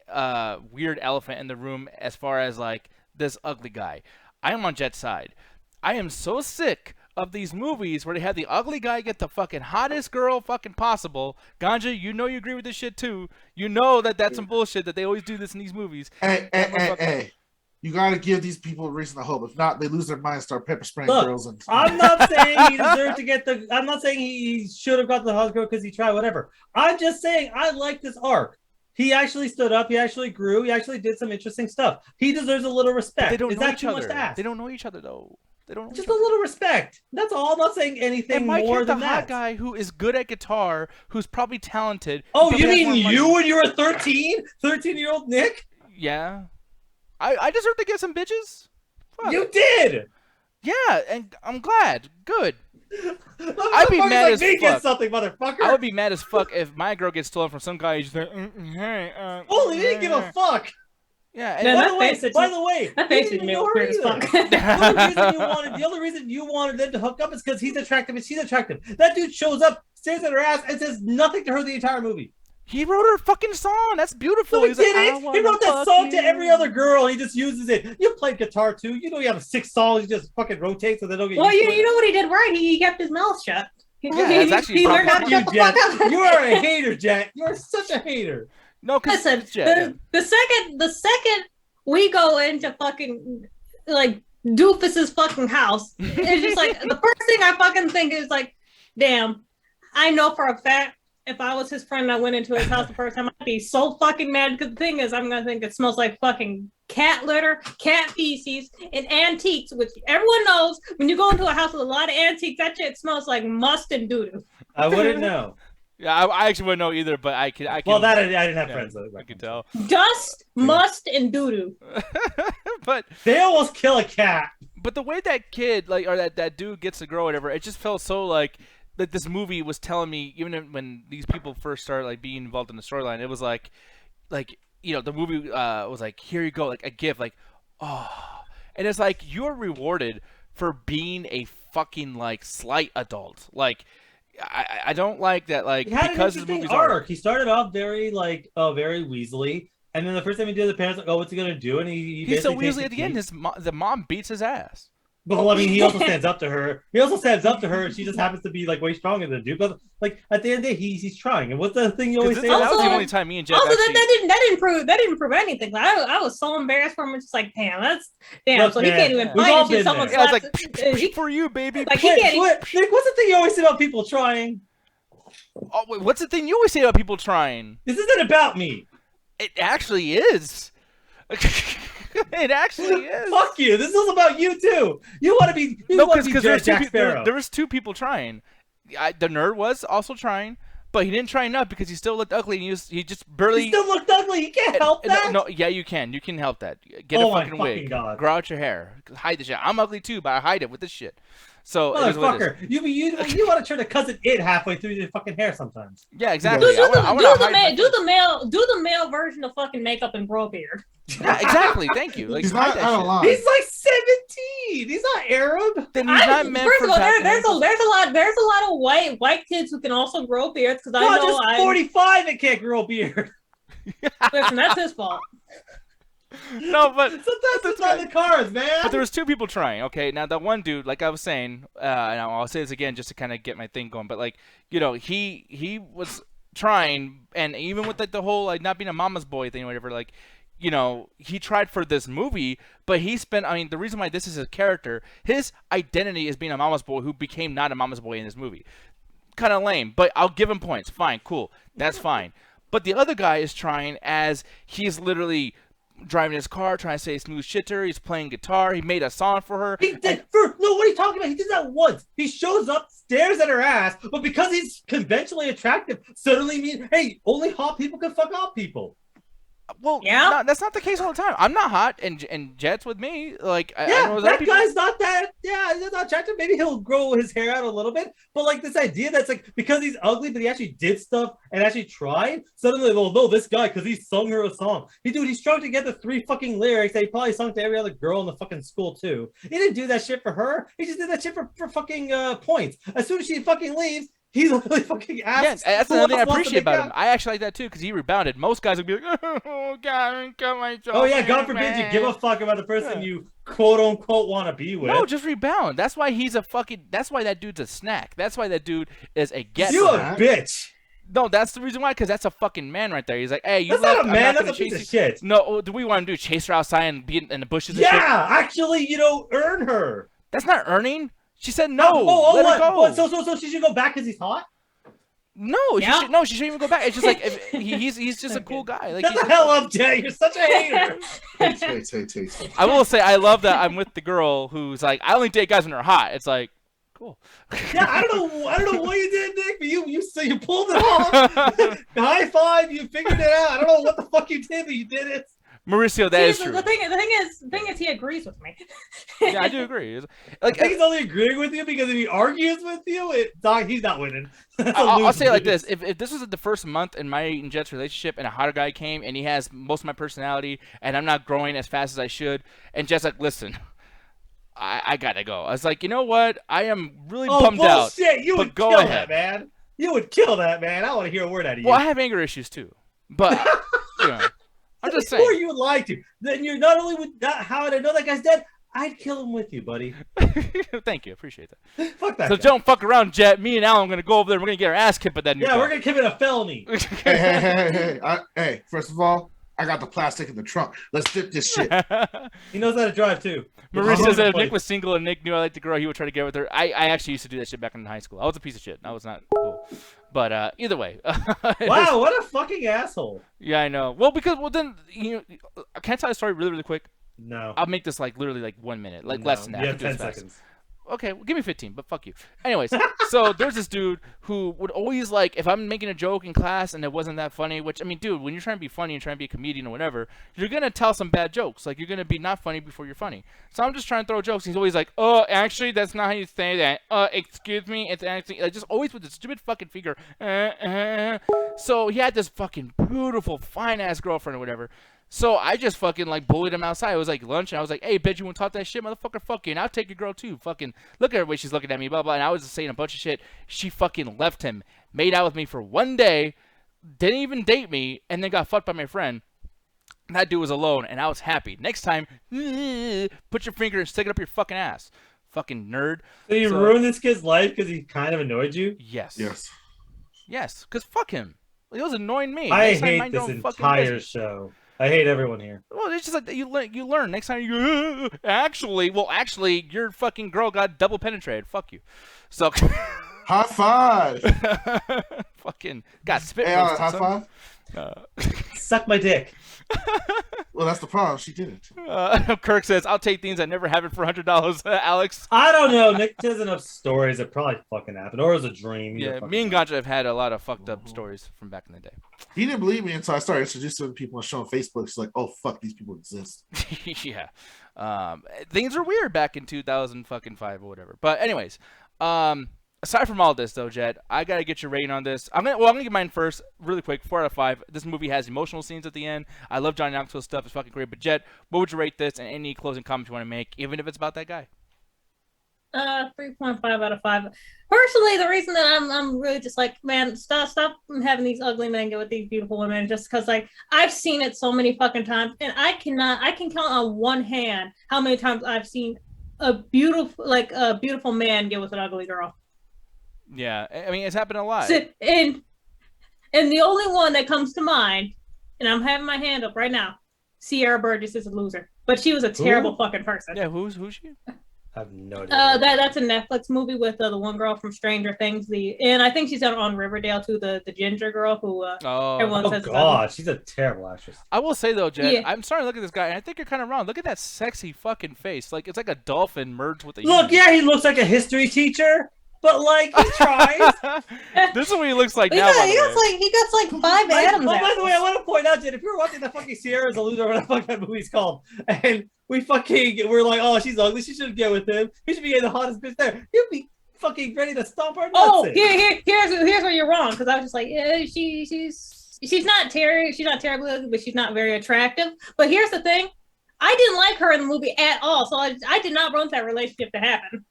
weird elephant in the room as far as like this ugly guy. I am on Jet's side. I am so sick of these movies where they have the ugly guy get the fucking hottest girl fucking possible. Ganja, you know you agree with this shit too. You know that that's some bullshit that they always do this in these movies. Hey. You gotta give these people a reason to hope. If not, they lose their mind and start pepper spraying Look, girls. And I'm not saying he deserved to get the. I'm not saying he should have got the hot girl because he tried, whatever. I'm just saying I like this arc. He actually stood up. He actually grew. He actually did some interesting stuff. He deserves a little respect. They don't Is know that each too much other. to ask? They don't know each other though. They don't know Just each a other. little respect. That's all. I'm not saying anything And Mike more hit the than hot that. guy who is good at guitar, who's probably talented. Oh, who you probably has mean more you money. when you were 13? 13-year-old Nick? Yeah. I deserve to get some bitches. Fuck. You did. Yeah, and I'm glad. Good. I'd be mad as me fuck. get something, motherfucker. I would be mad as fuck if my girl gets stolen from some guy who's just like, hey, Holy, he didn't give a fuck. Yeah, and No, By that the way, face is- by the way, That he face is didn't me know her weird as either. fuck. The only reason you wanted them to hook up is because he's attractive and she's attractive. That dude shows up, stares at her ass, and says nothing to her the entire movie. he wrote her fucking song. That's beautiful. No, he He's like, I didn't. He wanna wrote that fuck song to you. every other girl. He just uses it. You played guitar too. You know you have 6 songs. You just fucking rotate so they don't get. Well, used to it. you know what he did right? He kept his mouth shut. Yeah, that's actually he probably learned how to You, shut the Jet. fuck up. You are a hater, Jet. You are such a hater. No, because Listen, the second we go into fucking like Doofus's fucking house, it's just like the first thing I fucking think is like, damn, I know for a fact if I was his friend and I went into his house the first time, I'd be so fucking mad because the thing is I'm gonna think it smells like fucking cat litter, cat feces, and antiques, which everyone knows when you go into a house with a lot of antiques, that shit smells like must and doo-doo. I wouldn't know. yeah, I actually wouldn't know either, but I can. Well, that I didn't have yeah, friends. So I can tell. Dust, must, and doo-doo. but They almost kill a cat. the way that kid like or that dude gets the girl, or whatever, it just felt so like this movie was telling me, even when these people first started like being involved in the storyline, it was like you know, the movie was like, here you go, like a gift, like, oh, and it's like you're rewarded for being a fucking like slight adult. Like I don't like that, like, He had because an the movie's interesting arc. He started off very very Weasley, and then the first time he did, the parents like, oh, what's he gonna do? And he's so basically takes Weasley at the end. The mom beats his ass. Well, I mean, he also stands up to her. And she just happens to be like way stronger than the dude. But like at the end of the day, he's trying. And what's the thing you always say? That was the Also- only time me and Jeff Also, actually. that didn't prove anything. Like, I was so embarrassed for him. It's just like, damn. Look, So he man, can't even we've fight all until been someone there. Yeah, I was slaps like, he- for you, baby. Like, he Wait, can't even- Nick, what's the thing you always say about people trying? Oh, wait, what's the thing you always say about people trying? This isn't about me. It actually is. It actually is. Fuck you. This is about you too. You want to be. You No, want to be because Jack Sparrow. there was two people trying. The nerd was also trying, but he didn't try enough because he still looked ugly. And he just barely. He still looked ugly. He can't help that. No, yeah, you can. You can help that. Get Oh a my fucking fucking wig. God. Grow out your hair. Hide the shit. I'm ugly too, but I hide it with this shit. So it is what it is. Motherfucker, you want to turn to cousin it halfway through your fucking hair sometimes. Yeah, exactly. Do I wanna hide my the male version of fucking makeup and grow a beard. Yeah, exactly. Thank you. Like, He's hide not that out shit. of line. He's like 17. He's not Arab. Then he's not meant First for of all, Jack there's Nicholson. there's a lot of white kids who can also grow beards because I God, know just I 45 and can't grow a beard. listen, that's his fault. No, but Sometimes it's not the cards, man. But there was two people trying. Okay, now that one dude, like I was saying, and I'll say this again just to kind of get my thing going. But like, you know, he was trying, and even with like the whole like not being a mama's boy thing or whatever, like, you know, he tried for this movie, but he spent. I mean, the reason why this is his character, his identity is being a mama's boy who became not a mama's boy in this movie. Kind of lame, but I'll give him points. Fine, cool, that's fine. But the other guy is trying as he's literally driving his car, trying to say smooth shit to her. He's playing guitar. He made a song for her. He did no, what are you talking about? He did that once. He shows up, stares at her ass, but because he's conventionally attractive, suddenly means, hey, only hot people can fuck hot people. Well, Yeah. that's not the case all the time. I'm not hot, and Jet's with me. Like, I Yeah, know other that people. guy's not that. Yeah, he's not attractive. Maybe he'll grow his hair out a little bit, but like this idea that's like because he's ugly, but he actually did stuff and actually tried. Suddenly, well, no, this guy because he sung her a song. He strung together 3 fucking lyrics that he probably sung to every other girl in the fucking school too. He didn't do that shit for her. He just did that shit for fucking points. As soon as she fucking leaves, He literally fucking Yeah, asks. that's who another thing I else wants to appreciate make about him. I actually like that too because he rebounded. Most guys would be like, "Oh God, I cut myself." Oh yeah, God in, forbid you man." give a fuck about the person Yeah. you quote unquote want to be with. No, just rebound. That's why he's a fucking. That's why that dude's a snack. That's why that dude is a get. you for a her. bitch. No, that's the reason why. Because that's a fucking man right there. He's like, hey, you That's left. not a I'm man. not That's gonna a piece chase of you. shit. No, what do we want to do? Chase her outside and be in the bushes? And shit? Yeah, actually, earn her. That's not earning. She said no. Oh, Let her what? go. What? So she should go back because he's hot. No, Yeah. she shouldn't even go back. It's just like he's just a cool guy. Like Shut he's the just- hell up, Jay. You're such a hater. Hey. I will say I love that I'm with the girl who's like I only date guys when they're hot. It's like cool. Yeah, I don't know what you did, Nick, but you pulled it off. High five, you figured it out. I don't know what the fuck you did, but you did it. Mauricio, that is See, true. the thing is, he agrees with me. Yeah, I do agree. It's- I Like think he's only agreeing with you because if he argues with you, he's not winning. That's a I'll say it like lose-lose. this: if this was the first month in my and Jet's relationship, and a hotter guy came, and he has most of my personality, and I'm not growing as fast as I should, and Jet's like, "Listen, I gotta go." I was like, "You know what? I am really bummed out." bullshit. You but would go kill ahead. that, man. You would kill that, man. I don't want to hear a word out of you. Well, I have anger issues too, but you know, I'm just Or saying. you would like to. Then you're not only would not how would I know that guy's dead. I'd kill him with you, buddy. Thank you, appreciate that. Fuck that. So guy. don't fuck around, Jet. Me and Alan are gonna go over there. and We're gonna get our ass kicked by that new Yeah, we're gonna commit a felony. Hey, first of all, I got the plastic in the trunk. Let's dip this shit. He knows how to drive too. Marissa said if Nick was single and Nick knew I liked the girl, he would try to get with her. I actually used to do that shit back in high school. I was a piece of shit. I was not cool. But either way. Wow, what a fucking asshole. Yeah, I know. Well, then, can I tell a story really, really quick? No. I'll make this like literally like 1 minute, like No, less than that. You I have can do 10 this fast. seconds. Okay, well, give me 15, but fuck you. Anyways, so there's this dude who would always like, if I'm making a joke in class and it wasn't that funny, which, I mean, dude, when you're trying to be funny and trying to be a comedian or whatever, you're going to tell some bad jokes. Like, you're going to be not funny before you're funny. So I'm just trying to throw jokes. He's always like, oh, actually, that's not how you say that. Excuse me, it's actually, like, just always with the stupid fucking figure. So he had this fucking beautiful, fine-ass girlfriend or whatever. So I just fucking like bullied him outside. It was like lunch, and I was like, "Hey, bitch, you want to talk that shit, motherfucker? Fuck you, and I'll take your girl too. Fucking look at her way she's looking at me, blah blah." And I was just saying a bunch of shit. She fucking left him, made out with me for 1 day, didn't even date me, and then got fucked by my friend. And that dude was alone, and I was happy. Next time, put your finger and stick it up your fucking ass, fucking nerd. So you ruined this kid's life because he kind of annoyed you? Yes. Yes. Because fuck him. He was annoying me. I Next time, hate mind this your own fucking entire business. show. I hate everyone here. Well, it's just like you learn. Next time you go, actually, your fucking girl got double penetrated. Fuck you. So, High five. fucking got spit Hey, roasted, high son. five. Suck my dick. Well, that's the problem. She didn't. Kirk says, "I'll take things I never have it for $100." Alex. I don't know. Nick has enough stories that probably fucking happened, or it was a dream. Yeah, me and Ganja have had a lot of fucked up stories from back in the day. He didn't believe me until I started introducing people and showing Facebook. She's like, "Oh fuck, these people exist." Yeah, things are weird back in 2005 or whatever. But anyways, aside from all this though, Jed, I gotta get your rating on this. I'm gonna get mine first, really quick. 4 out of 5. This movie has emotional scenes at the end. I love Johnny Knoxville stuff. It's fucking great. But Jed, what would you rate this? And any closing comments you want to make, even if it's about that guy? 3.5 out of 5. Personally, the reason that I'm really just like, man, stop having these ugly men get with these beautiful women, just because like I've seen it so many fucking times, and I can count on one hand how many times I've seen a beautiful man get with an ugly girl. Yeah, I mean it's happened a lot. So, and the only one that comes to mind, and I'm having my hand up right now, Sierra Burgess is a loser, but she was a terrible fucking person. Yeah, who's she? I have no idea. That's a Netflix movie with the one girl from Stranger Things. And I think she's on Riverdale too. The ginger girl who everyone Oh says. god, she's a terrible actress. I will say though, Jed, Yeah. I'm starting to look at this guy, and I think you're kind of wrong. Look at that sexy fucking face. Like it's like a dolphin merged with a. Look, human. yeah, he looks like a history teacher, but like he tries. This is what he looks like He now. got, by the he way. got like 5 Adams. Oh, by the way, I apples. want to point out, Jen, if you're watching the fucking Sierra's a loser, whatever the fuck that movie's called, and we're like, oh, she's ugly, she shouldn't get with him. He should be the hottest bitch there. You'd be fucking ready to stomp our nuts. Oh, in. here's where you're wrong, because I was just like, yeah, she's not terribly ugly, but she's not very attractive. But here's the thing, I didn't like her in the movie at all, so I did not want that relationship to happen.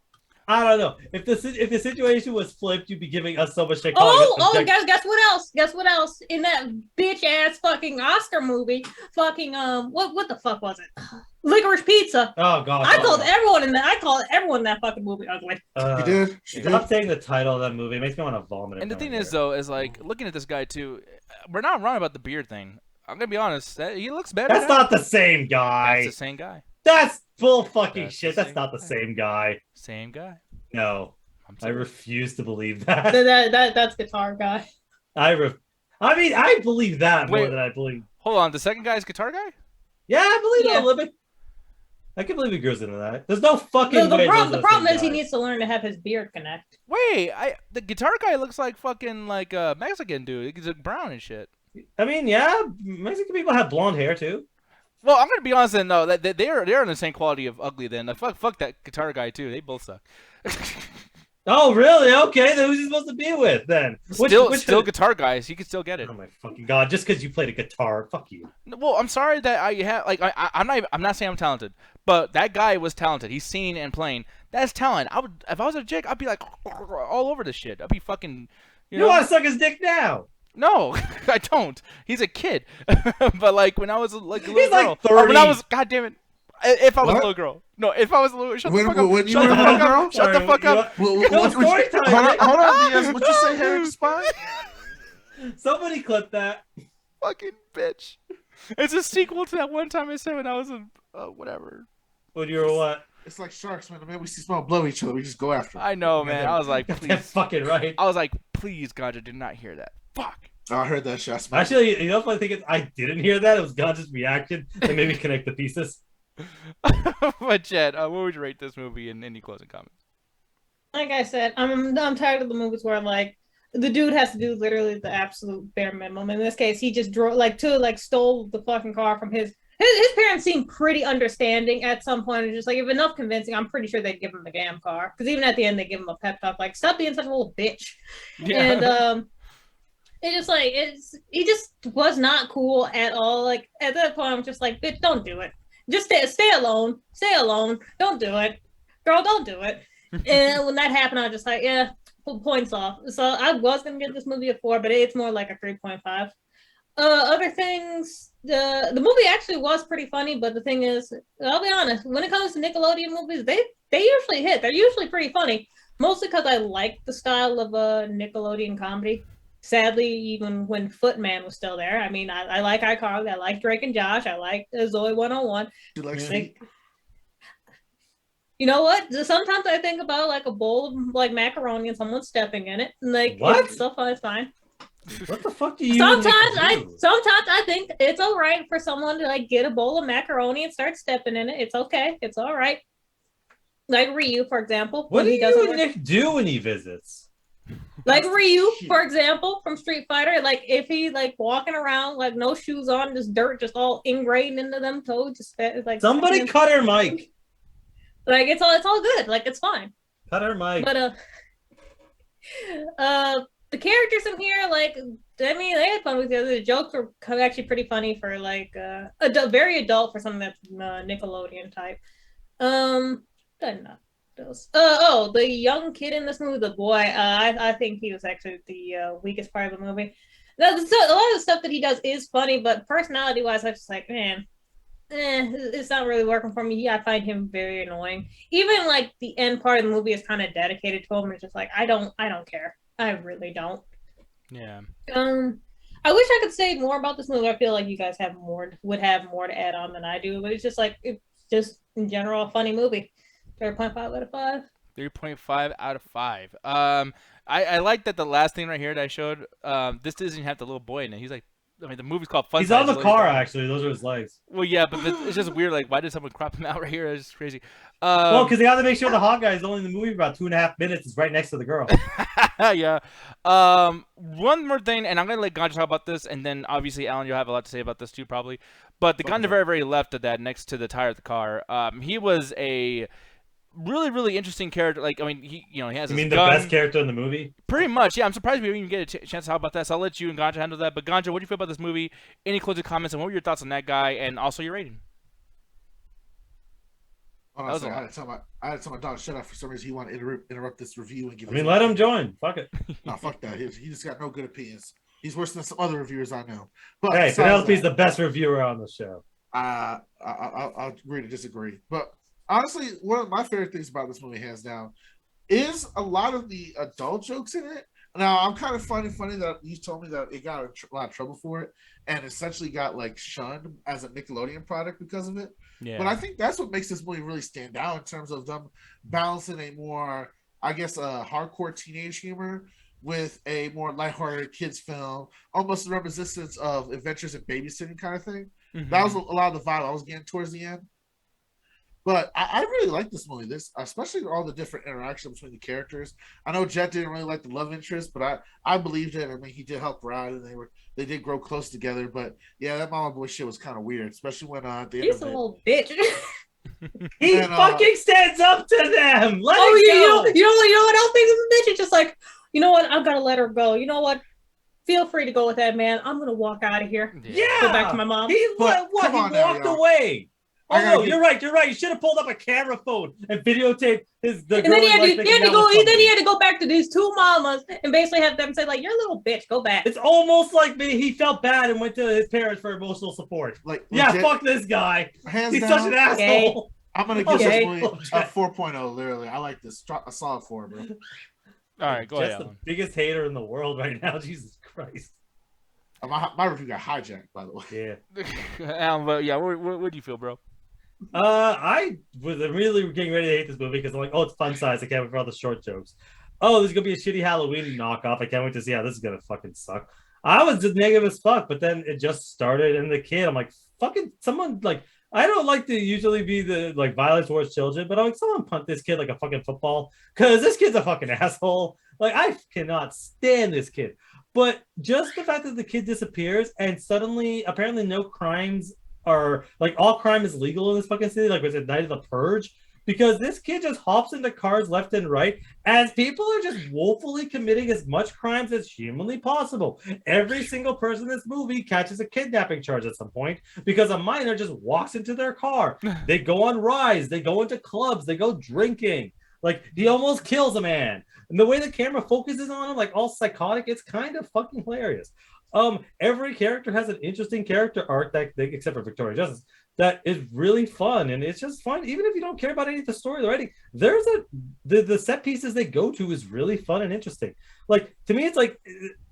I don't know. If the situation was flipped, you'd be giving us so much shit. calling us Oh, subject- guess what else? Guess what else? In that bitch ass fucking Oscar movie, fucking what the fuck was it? Licorice Pizza. Oh god. I called everyone in that fucking movie ugly. She did. She Stop did. saying the title of that movie. It makes me want to vomit. And the every thing time I is, hear it. though, is like looking at this guy too. We're not wrong about the beard thing. I'm gonna be honest. He looks better. That's now. not the same guy. That's the same guy. That's bull fucking That's the shit. That's same not the guy. same guy. Same guy. No, I'm I serious. refuse to believe that. That's Guitar Guy. I mean, I believe that more Wait. than I believe. Hold on. The second guy's guitar guy. Yeah, I believe Yeah. it a little bit. I can believe he goes into that. There's no fucking The way. problem, those the are problem same is he guys. needs to learn to have his beard connect. Wait, the guitar guy looks like fucking like a Mexican dude. He's like brown and shit. I mean, yeah, Mexican people have blonde hair too. Well, I'm gonna be honest and no, that they're in the same quality of ugly. Then fuck that guitar guy too. They both suck. Oh, really? Okay, then who's he supposed to be with then? Still guitar guys. You can still get it. Oh my fucking god! Just because you played a guitar, fuck you. Well, I'm sorry that I have like I'm not saying I'm talented, but that guy was talented. He's singing and playing. That's talent. I would if I was a chick, I'd be like all over this shit. I'd be fucking. You You know? want to suck his dick now? No, I don't. He's a kid. But like when I was like a little He's like girl, or when I 30. was, God damn it, if I was What? a little girl. No, if I was a little, shut When- the fuck up. when you Shut were the a fuck little up. girl? Shut the Sorry, fuck you up. No, story time, Hold on, Nick. hold on, Diaz. What you say, Herrick Spine? Somebody clip that. Fucking bitch. It's a sequel to that one time I said when I was in whatever. When you were what? It's like sharks, man. The minute we see smell blow each other, we just go after them. I know, man. I was like, That's please. fucking right. I was like, please, Ganja, did not hear that. Fuck. Oh, I heard that shot. Smell. Actually, you know what I think is? I didn't hear that. It was God's reaction that made me connect the pieces. But Jed, what would you rate this movie in any closing comments? Like I said, I'm tired of the movies where like the dude has to do literally the absolute bare minimum. In this case, he just drove stole the fucking car from his parents seemed pretty understanding at some point. And just like if enough convincing, I'm pretty sure they'd give him the damn car. Because even at the end, they give him a pep talk like, "Stop being such a little bitch." And it just like he just was not cool at all. Like at that point, I'm just like, bitch, don't do it. Just stay alone. Stay alone. Don't do it, girl. Don't do it. And when that happened, I was just like, yeah, points off. So I was gonna give this movie a 4, but it's more like a 3.5. Other things, the movie actually was pretty funny, but the thing is, I'll be honest, when it comes to Nickelodeon movies, they usually hit. They're usually pretty funny, mostly because I like the style of a Nickelodeon comedy. Sadly, even when Footman was still there, I mean, I like iCarly, I like Drake and Josh, I like Zoe 101. You like Yeah. sweet? You know what? Sometimes I think about like a bowl of like macaroni and someone stepping in it. And, like What? it's so fun, it's fine. What the fuck do you? Sometimes Nick, do? I think it's all right for someone to like get a bowl of macaroni and start stepping in it. It's okay. It's all right. Like Ryu, for example. What when do he you doesn't and wear- Nick do when he visits? Like Ryu, Shit. for example, from Street Fighter. Like if he like walking around like no shoes on, just dirt just all ingrained into them toes, just like Somebody cut her mic. like it's all good. Like it's fine. Cut her mic. But the characters in here, like I mean, they had fun with each other. The jokes were actually pretty funny for like very adult for something that's Nickelodeon type. Done not those. The young kid in this movie, the boy. I think he was actually the weakest part of the movie. A lot of the stuff that he does is funny, but personality wise, I'm just like, man, it's not really working for me. Yeah, I find him very annoying. Even like the end part of the movie is kind of dedicated to him. It's just like I don't care. I really don't. Yeah. I wish I could say more about this movie. I feel like you guys would have more to add on than I do. But it's just like it's just in general a funny movie. 3.5 out of 5. 3.5 out of 5. I like that the last thing right here that I showed. This doesn't have the little boy in it. He's like, I mean, the movie's called Fun He's Size. on the It's car, literally- actually. Those are his legs. Well, yeah, but it's just weird. Like, why did someone crop him out right here? It's just crazy. Well, because they have to make sure the hot guy is only in the movie for about 2.5 minutes. Is right next to the girl. Yeah. One more thing, and I'm gonna let Ganja talk about this, and then obviously Alan, you'll have a lot to say about this too, probably. But the guy on the very, very left of that, next to the tire of the car, he was a really, really interesting character. Like, I mean, he has. You his mean the gun. best character in the movie? Pretty much, yeah. I'm surprised we didn't even get a chance to talk about that. So I'll let you and Ganja handle that. But Ganja, what do you feel about this movie? Any closing comments, and what were your thoughts on that guy, and also your rating? Hold on That a was a second. lot. I had to tell my dog shut up. For some reason, he wanted to interrupt this review and give. I mean, let him join. Fuck it. No, fuck that. He just got no good opinions. He's worse than some other reviewers I know. But Hey, besides Penelope's that, the best reviewer on the show. I'll agree to disagree. But honestly, one of my favorite things about this movie, hands down, is a lot of the adult jokes in it. Now, I'm kind of funny that you told me that it got a lot of trouble for it and essentially got like shunned as a Nickelodeon product because of it. Yeah. But I think that's what makes this movie really stand out in terms of them balancing a more, I guess, a hardcore teenage humor with a more lighthearted kids film, almost a reminiscence of Adventures in Babysitting kind of thing. Mhm. That was a lot of the vibe I was getting towards the end. But I really like this movie. This, especially all the different interactions between the characters. I know Jet didn't really like the love interest, but I believed it. I mean, he did help her out, and they did grow close together. But yeah, that mama boy shit was kind of weird, especially when at the end He's of a it, little bitch. He And, fucking stands up to them. Let Oh, it you go. know what else makes him a bitch? It's just like, you know what? I've got to let her go. You know what? Feel free to go with that, man. I'm gonna walk out of here. Yeah. Go back to my mom. He But what? come He on now, walked y'all. away. I Oh gotta no, get- you're right. You're right. You should have pulled up a camera phone and videotaped the And girl. then he had, like, to, making he had to out go. with Then he somebody. had to go back to these two mamas and basically have them say like, "You're a little bitch. Go back." It's almost like he felt bad and went to his parents for emotional support. like, Yeah, legit, fuck this guy. hands He's down, such an asshole. I'm gonna give Okay. this movie a 4.0. Literally, I like this. A solid 4, bro. All right, go Just ahead, the Alan. biggest hater in the world right now. Jesus Christ. My review got hijacked, by the way. Yeah. Alan, but yeah, what do you feel, bro? I was really getting ready to hate this movie because I'm like, oh, it's fun size. I can't wait for all the short jokes. Oh, there's gonna be a shitty Halloween knockoff. I can't wait to see how this is gonna fucking suck. I was just negative as fuck, but then it just started, and the kid, I'm like, fucking someone like. I don't like to usually be the like violence towards children, but I'm like, someone punt this kid like a fucking football because this kid's a fucking asshole. Like, I cannot stand this kid. But just the fact that the kid disappears and suddenly, apparently, no crimes are like all crime is legal in this fucking city. Like, was it Night of the Purge? Because this kid just hops into cars left and right as people are just woefully committing as much crimes as humanly possible. Every single person in this movie catches a kidnapping charge at some point because a minor just walks into their car. They go on rides, they go into clubs, they go drinking. Like, he almost kills a man. And the way the camera focuses on him, like all psychotic, it's kind of fucking hilarious. Every character has an interesting character arc that except for Victoria Justice that is really fun, and it's just fun even if you don't care about any of the story, the writing. There's the set pieces they go to is really fun and interesting. Like, to me, it's like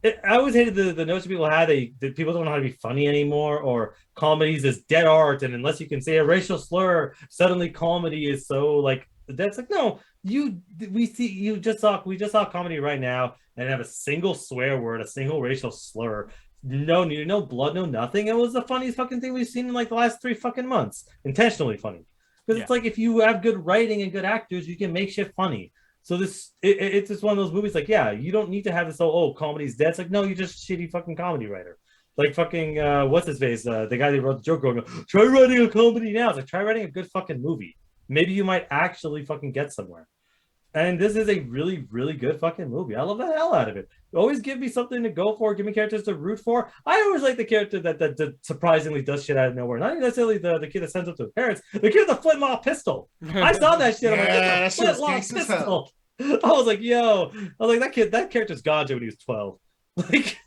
I always hated the notion people had that people don't know how to be funny anymore, or comedies is dead art, and unless you can say a racial slur, suddenly comedy is so like that's like no. We just saw comedy right now and have a single swear word, a single racial slur, no blood, no nothing. It was the funniest fucking thing we've seen in like the last 3 fucking months. Intentionally funny. Because it's like if you have good writing and good actors, you can make shit funny. So it's just one of those movies like, yeah, you don't need to have this comedy's dead. It's like, no, you're just a shitty fucking comedy writer. Like fucking what's his face? The guy that wrote the joke going, try writing a comedy now. It's like, try writing a good fucking movie. Maybe you might actually fucking get somewhere. And this is a really, really good fucking movie. I love the hell out of it. Always give me something to go for. Give me characters to root for. I always like the character that surprisingly does shit out of nowhere. Not necessarily the kid that sends up to his parents. The kid with the flintlock pistol. I saw that shit. I'm like, Yeah, that's a that shit was flintlock gangsta as pistol. I was like, yo. I was like, that character's ganja when he was 12. Like,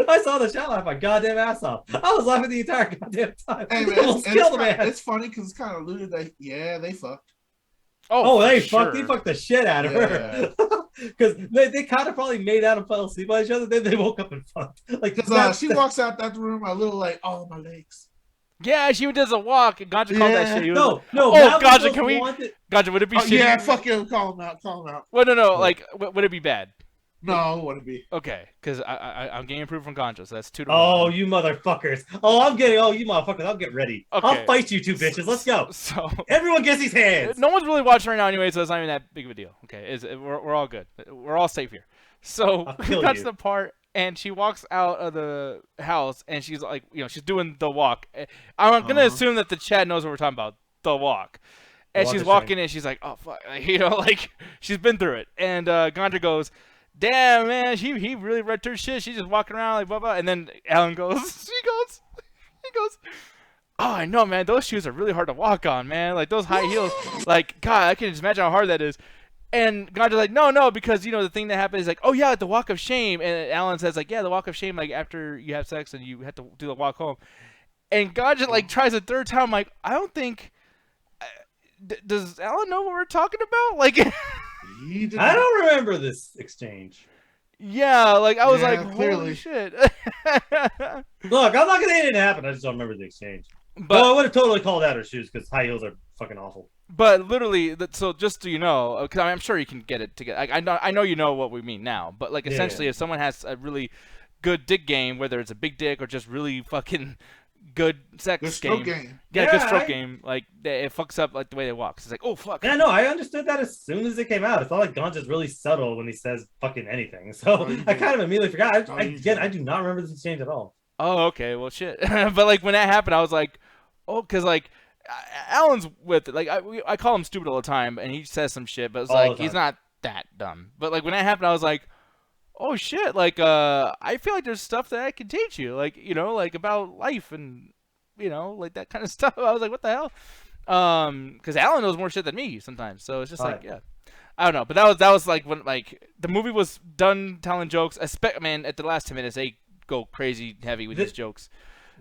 I saw the shot laugh my goddamn ass off. I was laughing the entire goddamn time. Hey, man, Almost killed the man. it's funny because it's kind of alluded that, yeah, they fucked. Oh, for they sure. fucked the shit out of her. Because they kind of probably made out and fell asleep by each other. Then they woke up and fucked. Like, Because she walks out that room, a little like, oh, my legs. Yeah, she does a walk. And Ganja called that Yeah. shit. He was no, like, no. Oh, Matt was Ganja, most can we- wanted- Ganja, would it be Oh, shitty? yeah, fuck you. Call him out. Well, no. Like, would it be bad? No, it wouldn't be. Okay, because I'm getting approved from Ganja, so that's 2 to 1. Oh, you motherfuckers. You motherfuckers. I'll get ready. Okay. I'll fight you two bitches. Let's go. So Everyone gets these hands. no one's really watching right now anyway, so it's not even that big of a deal. Okay, we're all good. We're all safe here. So I'll we kill got you. to the part, and she walks out of the house, and she's like, she's doing the walk. I'm gonna Uh-huh. assume that the chat knows what we're talking about, the walk. And Walk she's of walking shame. in, she's like, oh fuck, like she's been through it. And Ganja goes, damn man, he really read her shit. She's just walking around like blah blah. And then Alan goes, he goes, oh, I know, man. Those shoes are really hard to walk on, man. Like those high heels. Like, God, I can just imagine how hard that is. And Ganja's like, no, because, you know, the thing that happened is like, oh, yeah, the walk of shame. And Alan says, like, yeah, the walk of shame, like, after you have sex and you have to do the walk home. And Ganja, like, tries a third time. I'm like, I don't think... does Alan know what we're talking about? Like... I don't remember this exchange. Yeah, like, I was Yeah, like, holy clearly. shit. Look, I'm not gonna say it didn't happen. I just don't remember the exchange. But I would have totally called out her shoes because high heels are fucking awful. But literally, so just so you know, because I'm sure you can get it together. I know you know what we mean now. But like essentially, if someone has a really good dick game, whether it's a big dick or just really fucking good sex Good stroke game. yeah, good stroke game, like it fucks up like the way they walk. It's like, oh fuck. Yeah, no, I understood that as soon as it came out. It's not like Ganja's really subtle when he says fucking anything. So I kind of immediately forgot. I do not remember this exchange at all. Oh, okay, well shit. But like when that happened, I was like, oh, because like. Alan's with it. Like I call him stupid all the time, and he says some shit, but it's like he's not that dumb. But like when that happened, I was like, oh shit! Like I feel like there's stuff that I can teach you, like you know, like about life and you know, like that kind of stuff. I was like, what the hell? Because Alan knows more shit than me sometimes, so it's just like yeah. I don't know, but that was like when like the movie was done telling jokes. Man, at the last 10 minutes they go crazy heavy with these jokes.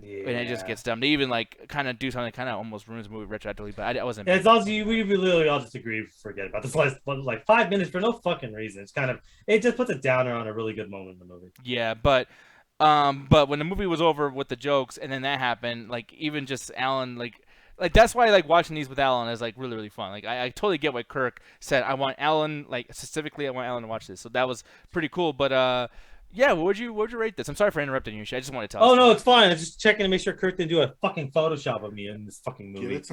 Yeah. And it just gets dumb. They even like kind of do something that kind of almost ruins the movie retroactively, but I wasn't. Yeah, it's also we literally all just agree, forget about this last like 5 minutes for no fucking reason. It's kind of it just puts a downer on a really good moment in the movie. Yeah, but when the movie was over with the jokes and then that happened, like even just Alan like that's why like watching these with Alan is like really fun. Like I totally get what Kirk said. I want Alan specifically. I want Alan to watch this, so that was pretty cool. But yeah, what would you rate this? I'm sorry for interrupting you. I just want to tell. Oh no, it's fine. I'm just checking to make sure Kirk didn't do a fucking Photoshop of me in this fucking movie. I'd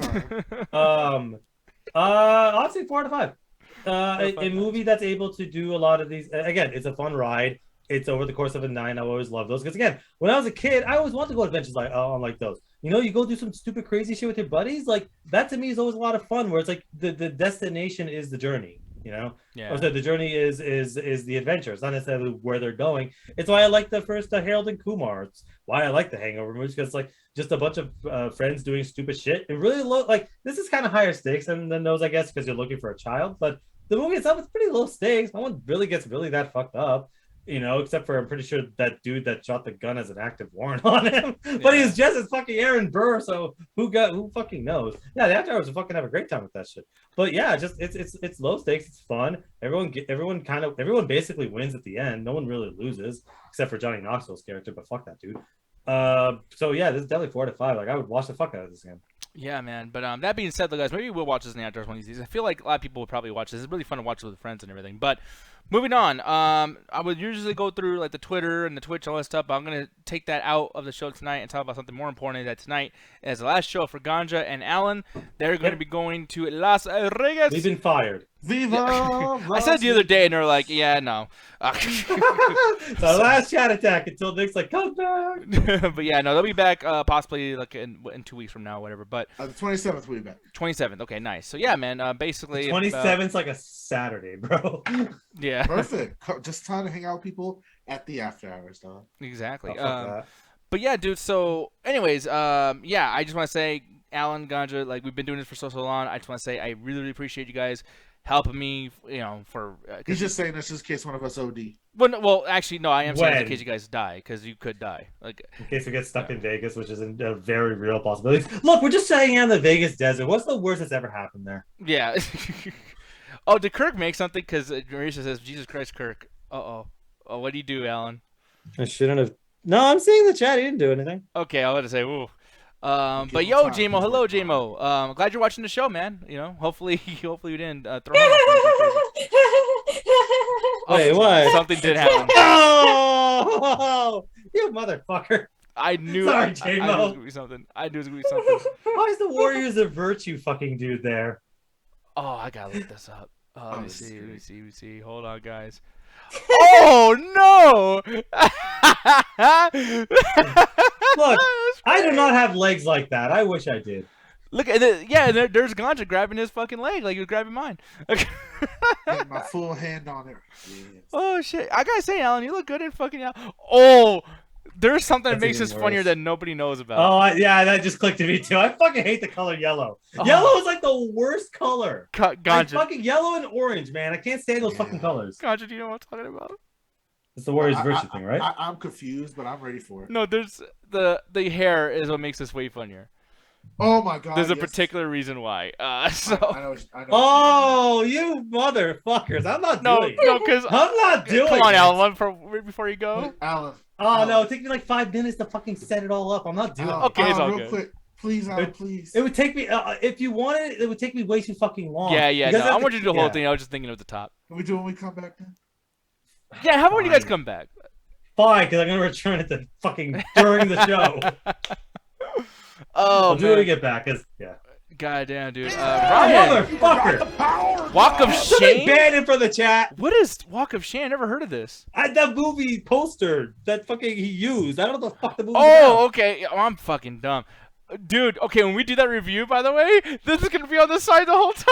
say 4 out of 5. A movie that's able to do a lot of these. Again, it's a fun ride. It's over the course of a night. I always love those because again, when I was a kid, I always wanted to go on adventures on like those. You know, you go do some stupid crazy shit with your buddies. Like that to me is always a lot of fun. Where it's like the destination is the journey. You know, yeah. Or so the journey is the adventure. It's not necessarily where they're going. It's why I like the first Harold and Kumar. It's why I like the Hangover movies because it's like just a bunch of friends doing stupid shit. It really like this is kind of higher stakes than those, I guess, because you're looking for a child. But the movie itself is pretty low stakes. No one really gets that fucked up. You know, except for I'm pretty sure that dude that shot the gun has an active warrant on him. But he was just as fucking Aaron Burr, so who fucking knows? Yeah, the After Hours would fucking have a great time with that shit. But yeah, just it's low stakes, it's fun. Everyone basically wins at the end. No one really loses, except for Johnny Knoxville's character, but fuck that dude. So yeah, this is definitely 4 out of 5. Like I would watch the fuck out of this again. Yeah, man. But that being said, though, guys, maybe we'll watch this in the outdoors one of these days. I feel like a lot of people would probably watch this. It's really fun to watch with friends and everything. But moving on, I would usually go through like the Twitter and the Twitch and all that stuff. But I'm gonna take that out of the show tonight and talk about something more important. That tonight is the last show for Ganja and Alan. They're going to be going to Las Vegas. We've been fired. Viva! I said the other day, and they're like, "Yeah, no." So last chat attack until Nick's like, "Come back." But yeah, no, they'll be back possibly like in 2 weeks from now, or whatever. But the 27th we'll be back. 27th, okay, nice. So yeah, man, basically 27th's like a Saturday, bro. Yeah, perfect. Just time to hang out with people at the After Hours, dog. Exactly. Oh, but yeah, dude. So, anyways, yeah, I just want to say, Alan, Ganja, like we've been doing this for so long. I just want to say I really appreciate you guys helping me, you know, for. He's just saying this just in case one of us OD. Well, actually, no, I am saying in case you guys die, because you could die. Like in case we get stuck in Vegas, which is a very real possibility. Look, we're just saying in the Vegas desert. What's the worst that's ever happened there? Yeah. Oh, did Kirk make something? Because Marisha says, "Jesus Christ, Kirk." Oh, what do you do, Alan? I shouldn't have. No, I'm seeing the chat. He didn't do anything. Okay, I'll let it say, "Ooh." But yo, JMO, hello, JMO. I'm glad you're watching the show, man. You know, hopefully you didn't throw him off. Wait, what? Something did happen. Oh, you motherfucker! I knew. Sorry, I knew it was gonna be something. I knew it was gonna be something. Why is the Warriors of Virtue fucking dude there? Oh, I gotta look this up. Let me see. Hold on, guys. Oh no! Look, I do not have legs like that. I wish I did. Look at it. Yeah, there's Ganja grabbing his fucking leg like he was grabbing mine. Had my full hand on it. Yes. Oh shit! I gotta say, Alan, you look good in fucking. Oh, There's something that That's makes even this funnier worse. that nobody knows about. Oh, yeah, that just clicked to me too. I fucking hate the color yellow. Oh. Yellow is like the worst color. Like Ganja. fucking yellow and orange, man. I can't stand those fucking colors. Ganja, do you know what I'm talking about? It's the Warriors Virtue thing, right? I'm confused, but I'm ready for it. No, there's the hair is what makes this way funnier. Oh my god. There's a yes. particular reason why. So I know. Oh, you motherfuckers! I'm not no, doing it. no, because I'm not doing come on, it. Alan, right before you go. Alan. Oh no, it took me like 5 minutes to fucking set it all up. I'm not doing it. Okay, it's all real good. quick, please, Alan, please. It would take me if you wanted it. It would take me way too fucking long. Yeah, Because no, I that's want you to do the whole yeah. thing. I was just thinking of the top. Can we do it when we come back then? Yeah, how about when you guys Fine. come back? Fine, because I'm gonna return it to fucking during the show. Oh, I'll do it man. when we get back. Cause yeah. Goddamn, dude. Oh, Ryan, motherfucker! Walk of Somebody Shame? ban him from the chat. What is Walk of Shame? I never heard of this. That movie poster that fucking he used. I don't know the fuck the movie. Oh, okay. Oh, I'm fucking dumb. Dude, okay, when we do that review, by the way, this is going to be on the side the whole time.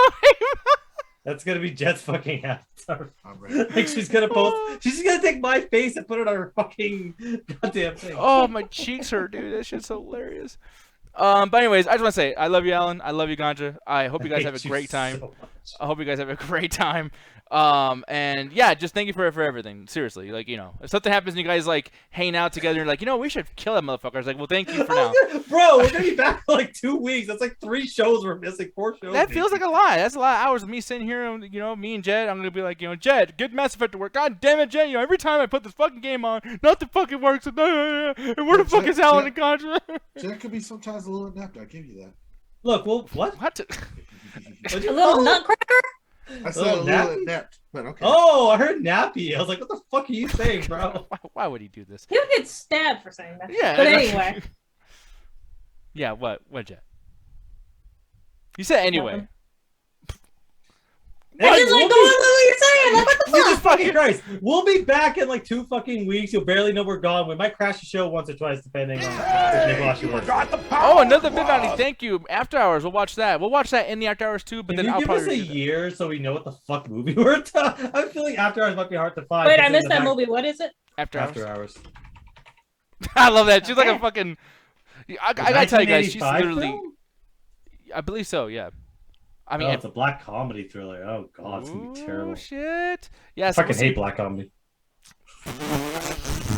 That's gonna be Jet's fucking avatar. I'm ready. Like she's gonna post. She's just gonna take my face and put it on her fucking goddamn thing. Oh, my cheeks hurt, dude. That shit's so hilarious. But anyways, I just want to say, I love you, Alan. I love you, Ganja. I hope you guys have a great time. So much. I hope you guys have a great time. And yeah, just thank you for everything. Seriously, like, you know, if something happens and you guys like hang out together and like, you know, we should kill that motherfucker. I was like, well, thank you for now. Bro, we're gonna be back in like 2 weeks. That's like 3 shows we're missing, 4 shows. That feels like a lot. That's a lot of hours of me sitting here, and you know, me and Jed. I'm gonna be like, you know, Jed, get Mass Effect to work. God damn it, Jed. You know, every time I put this fucking game on, nothing fucking works. And where the fuck is Alan and Ganja? Jack could be sometimes a little inept. I give you that. Look, well, what? What? What'd you A little call it? nutcracker? I said Oh, a little nappy? inept, but okay. Oh, I heard nappy. I was like, what the fuck are you saying, bro? Why would he do this? He'll get stabbed for saying that. Yeah. But anyway. Yeah. What, Jed? You said anyway. Nothing. Hey, I just like we'll going be- with what you're saying. Like, what the Jesus fuck? fucking Christ. We'll be back in like 2 fucking weeks. You'll barely know we're gone. We might crash the show once or twice, depending on if Nick actually works. Oh, another Bit Bounty. Thank you. After Hours. We'll watch that. We'll watch that in the After Hours too. But Can then you I'll give us probably a do that. year so we know what the fuck movie we're talking? I'm feeling After Hours might be hard to find. Wait, I considering missed the that fact- movie. What is it? After Hours. After Hours. I love that. She's like a fucking. I gotta tell you guys, she's 1985 literally. film? I believe so. Yeah. I I mean, mean, it's a black comedy thriller. Oh god, it's gonna be terrible. Oh shit! Yeah, I so fucking we'll see. hate black comedy.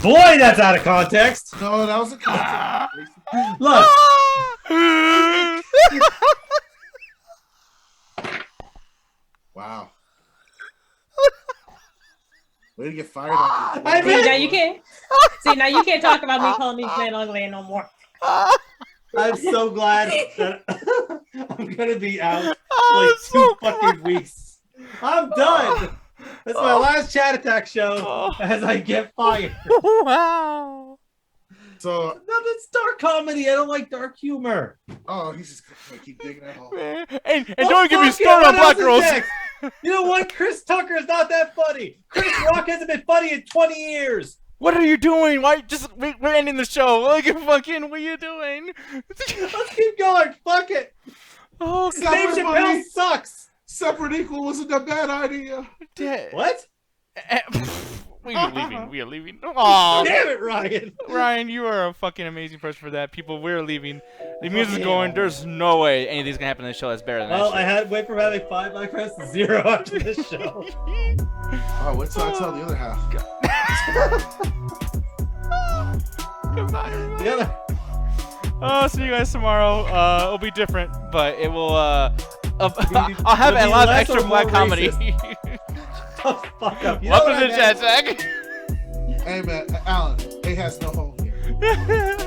Boy, that's out of context. No, that was a concept. Look, Wow. Way to get fired on. I See, meant- now you can't. See, now you can't talk about me calling me man ugly no more. I'm so glad that I'm gonna be out like Oh, 2 so fucking weeks. I'm done. That's my last Chat Attack show Oh. as I get fired. Wow. So, No, that's dark comedy. I don't like dark humor. oh, he's just gonna keep digging that hole. Man. And Oh, don't get me fuck it, started on what black else girls. is next? You know what? Chris Tucker is not that funny. Chris Rock hasn't been funny in 20 years. What are you doing? Why? Just we're ending the show. Like fucking, what are you doing? Let's keep going. Fuck it. Oh Stop Dave it, God. Chappelle buddy. sucks. Separate equal wasn't a bad idea. What? We are leaving. We are leaving. Aw. Damn it, Ryan. Ryan, you are a fucking amazing person for that. People, we're leaving. The music's going. There's no way anything's gonna happen in this show that's better than Well, that I had wait from having 5, I pressed 0 after this show. Oh, wait till I tell the other half. Goodbye, everybody. The other. Oh, see you guys tomorrow. It'll be different, but it will. I'll have it'll a be lot of less extra or black more comedy. Oh, fuck up. You know Welcome what to I Chat meant? Tag. Hey, man, Alan, it has no home here.